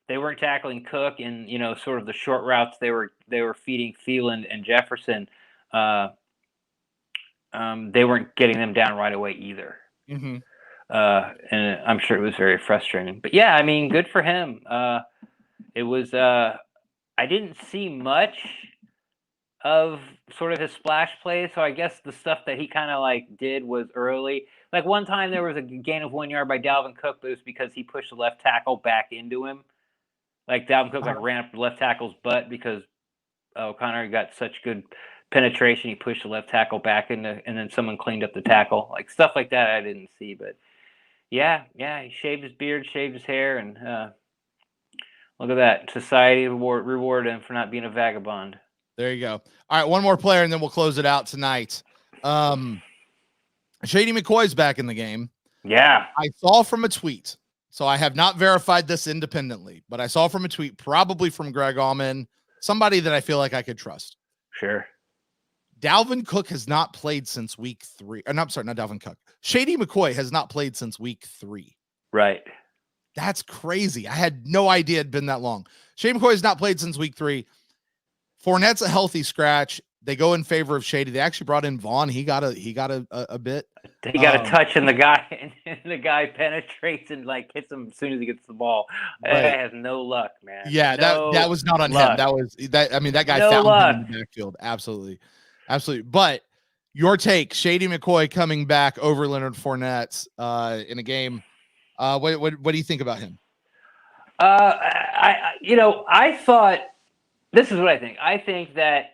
they weren't tackling Cook and sort of the short routes they were feeding Thielen and Jefferson. They weren't getting them down right away either. And I'm sure it was very frustrating. But yeah, I mean, good for him. It was. I didn't see much of sort of his splash plays. So I guess the stuff that he kind of like did was early. Like one time there was a gain of 1 yard by Dalvin Cook, but it was because he pushed the left tackle back into him. Like Dalvin Cook ran up the left tackle's butt because O'Connor got such good penetration. He pushed the left tackle back into, and then someone cleaned up the tackle. Like stuff like that I didn't see, but yeah, he shaved his beard, shaved his hair, and look at that. Society rewarded him for not being a vagabond. There you go. All right, one more player, and then we'll close it out tonight. Shady McCoy's back in the game. Yeah. I saw from a tweet, so I have not verified this independently, but I saw from a tweet, probably from Greg Allman, somebody that I feel like I could trust. Sure. Dalvin Cook has not played since week 3. Or no, I'm sorry, not Dalvin Cook. Shady McCoy has not played since week 3. Right. That's crazy. I had no idea it'd been that long. Shady McCoy has not played since week 3. Fournette's a healthy scratch. They go in favor of Shady. They actually brought in Vaughn. He got a bit. He got a touch, and the guy penetrates and like hits him as soon as he gets the ball. Right. That guy has no luck, man. Yeah, that was not on him. That was that. I mean, that guy found him in the backfield. Absolutely. But your take, Shady McCoy coming back over Leonard Fournette in a game. What do you think about him? I thought this is what I think. I think that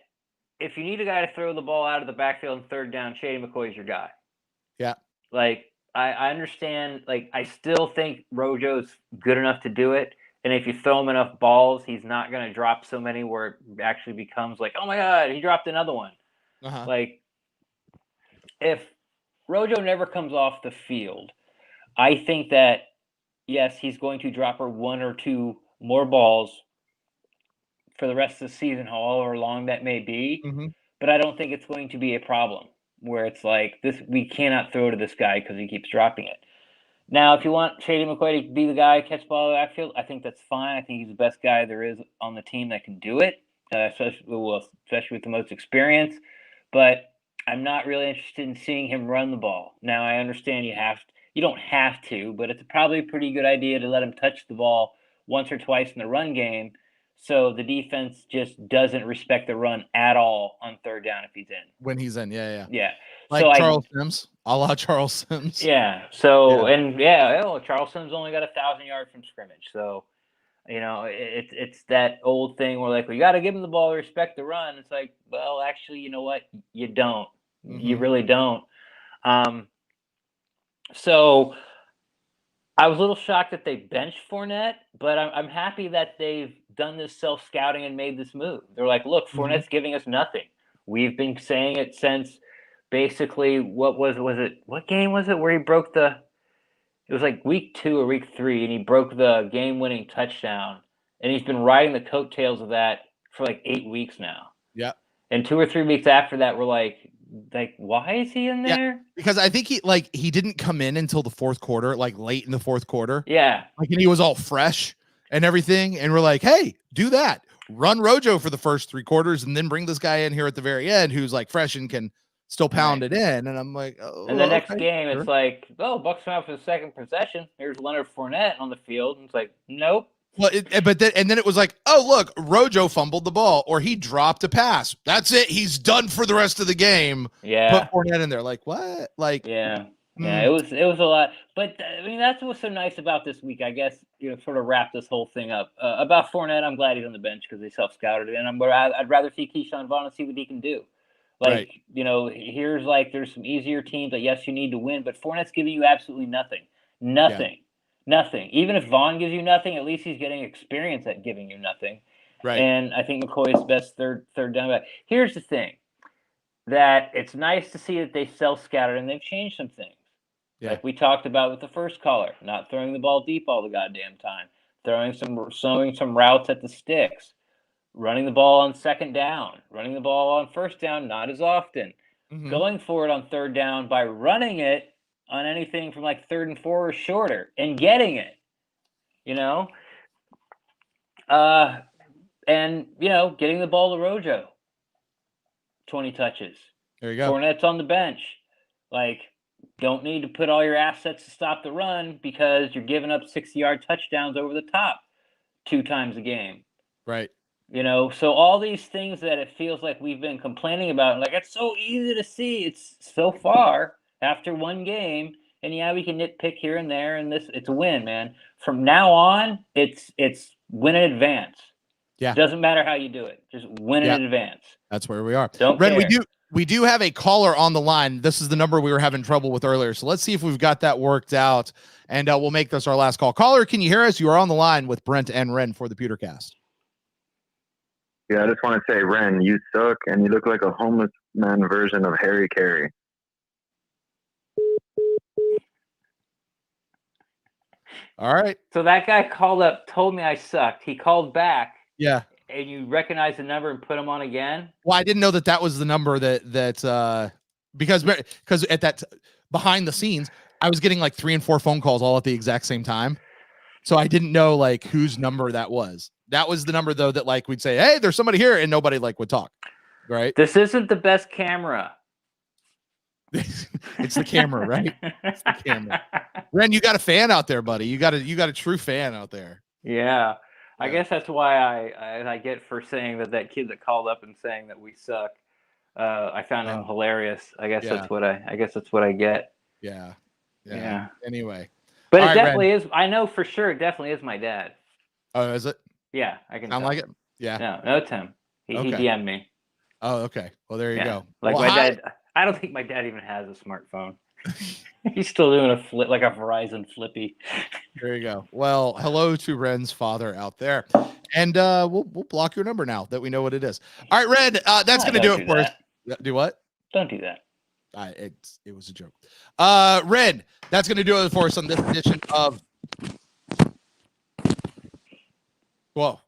if you need a guy to throw the ball out of the backfield and third down, Shady McCoy's your guy. Yeah. Like I understand. Like I still think Rojo's good enough to do it. And if you throw him enough balls, he's not going to drop so many where it actually becomes like, oh my God, he dropped another one. Like if Rojo never comes off the field, I think that, yes, he's going to drop her one or two more balls for the rest of the season, however long that may be. But I don't think it's going to be a problem where it's like this. We cannot throw to this guy because he keeps dropping it. Now, if you want Shady McCoy to be the guy catch ball in the backfield, I think that's fine. I think he's the best guy there is on the team that can do it, especially with the most experience. But I'm not really interested in seeing him run the ball. Now, I understand you don't have to, but it's probably a pretty good idea to let him touch the ball once or twice in the run game, so the defense just doesn't respect the run at all on third down if he's in. When he's in, yeah. Like so Charles Sims, a la Charles Sims. Yeah. So Charles Sims only got 1,000 yards from scrimmage. So, it's that old thing where like we got to give him the ball, respect the run. It's like, well, actually, you know what? You don't. You really don't. So I was a little shocked that they benched Fournette, but I'm happy that they've done this self-scouting and made this move. They're like, look, Fournette's giving us nothing. We've been saying it since basically what game was it where he broke it was like week 2 or week 3, and he broke the game-winning touchdown, and he's been riding the coattails of that for like 8 weeks now. Yeah. And 2 or 3 weeks after that, we're like, why is he in there? Yeah, because I think he didn't come in until the fourth quarter, like late in the fourth quarter. Yeah. Like, and he was all fresh and everything. And we're like, hey, do that. Run Rojo for the first 3 quarters and then bring this guy in here at the very end who's like fresh and can still pound it in. And I'm like, oh. And the next game, it's like, Bucs come out for the second possession. Here's Leonard Fournette on the field. And it's like, nope. Well, then it was like, oh, look, Rojo fumbled the ball or he dropped a pass. That's it. He's done for the rest of the game. Yeah. Put Fournette in there. Like, what? Like, yeah. Yeah, it was a lot. But, I mean, that's what's so nice about this week, I guess, sort of wrap this whole thing up. About Fournette, I'm glad he's on the bench because they self-scouted it. And I'd rather see Keyshawn Vaughn and see what he can do. Like, here's like there's some easier teams that, yes, you need to win, but Fournette's giving you absolutely nothing. Nothing. Yeah. Nothing. Even if Vaughn gives you nothing, at least he's getting experience at giving you nothing. Right. And I think McCoy's best third down back. Here's the thing, that it's nice to see that they self-scouted and they've changed some things. Yeah. Like we talked about with the first caller, not throwing the ball deep all the goddamn time, throwing some routes at the sticks, running the ball on second down, running the ball on first down, not as often, going for it on third down by running it on anything from like 3rd and 4 or shorter and getting it, and getting the ball to Rojo, 20 touches. There you go. Fournette's on the bench. Like, don't need to put all your assets to stop the run because you're giving up 60-yard touchdowns over the top 2 times a game. Right. So all these things that it feels like we've been complaining about, like it's so easy to see. It's so far after 1 game, and we can nitpick here and there, and it's a win, man. From now on, it's win in advance. Yeah. It doesn't matter how you do it. Just win in advance. That's where we are. Ren, we do have a caller on the line. This is the number we were having trouble with earlier. So let's see if we've got that worked out, and we'll make this our last call. Caller, can you hear us? You are on the line with Brent and Ren for the PewterCast. Yeah, I just want to say, Ren, you suck, and you look like a homeless man version of Harry Carey. All right. So that guy called up, told me I sucked. He called back. Yeah. And you recognize the number and put him on again? Well, I didn't know that was the number that because at that behind the scenes, I was getting like 3 and 4 phone calls all at the exact same time. So I didn't know like whose number that was. That was the number though that like we'd say, hey, there's somebody here, and nobody like would talk. Right. This isn't the best camera. It's the camera, right? It's the camera. Ren, you got a fan out there, buddy. You got a true fan out there. Yeah. I guess that's why I get for saying that kid that called up and saying that we suck. I found him hilarious. I guess that's what I get. Yeah. Anyway, But All it right, definitely is. I know for sure it definitely is my dad. Oh, is it? Yeah, I can Sound tell. like it? Yeah. No, it's him. He Okay. DM'd me. Oh, okay. Well, there you go. Like well, my hi. dad. I don't think my dad even has a smartphone. He's still doing a flip, like a Verizon Flippy. There you go. Well, hello to Ren's father out there. And we'll block your number now that we know what it is. All right, Ren, that's going to do it for us. Do what? Don't do that. It was a joke. Ren, that's going to do it for us on this edition of. Whoa.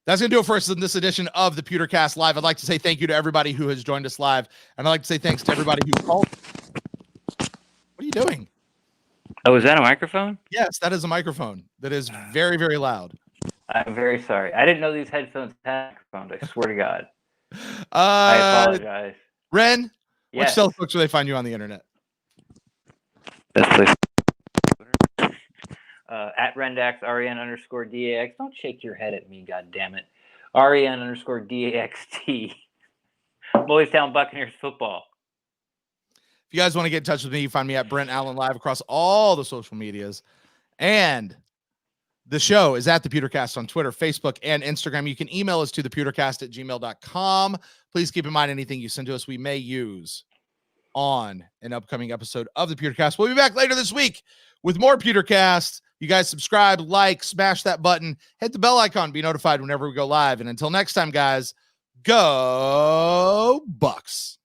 That's going to do it for us in this edition of the PewterCast Live. I'd like to say thank you to everybody who has joined us live. And I'd like to say thanks to everybody who called. What are you doing? Oh, is that a microphone? Yes, that is a microphone. That is very, very loud. I'm very sorry. I didn't know these headphones had microphones. I swear to God. I apologize. Ren, Yes. which self books do they find you on the internet? Best place. At Rendax, REN_DAX. Don't shake your head at me, God damn it. REN_DAXT. Boys Town Buccaneers football. If you guys want to get in touch with me, you find me at Brent Allen Live across all the social medias. And the show is at the PewterCast on Twitter, Facebook, and Instagram. You can email us to thepewtercast@gmail.com. Please keep in mind anything you send to us we may use on an upcoming episode of the PewterCast. We'll be back later this week with more PewterCast. You guys subscribe, like, smash that button, hit the bell icon, be notified whenever we go live. And until next time, guys, go Bucs.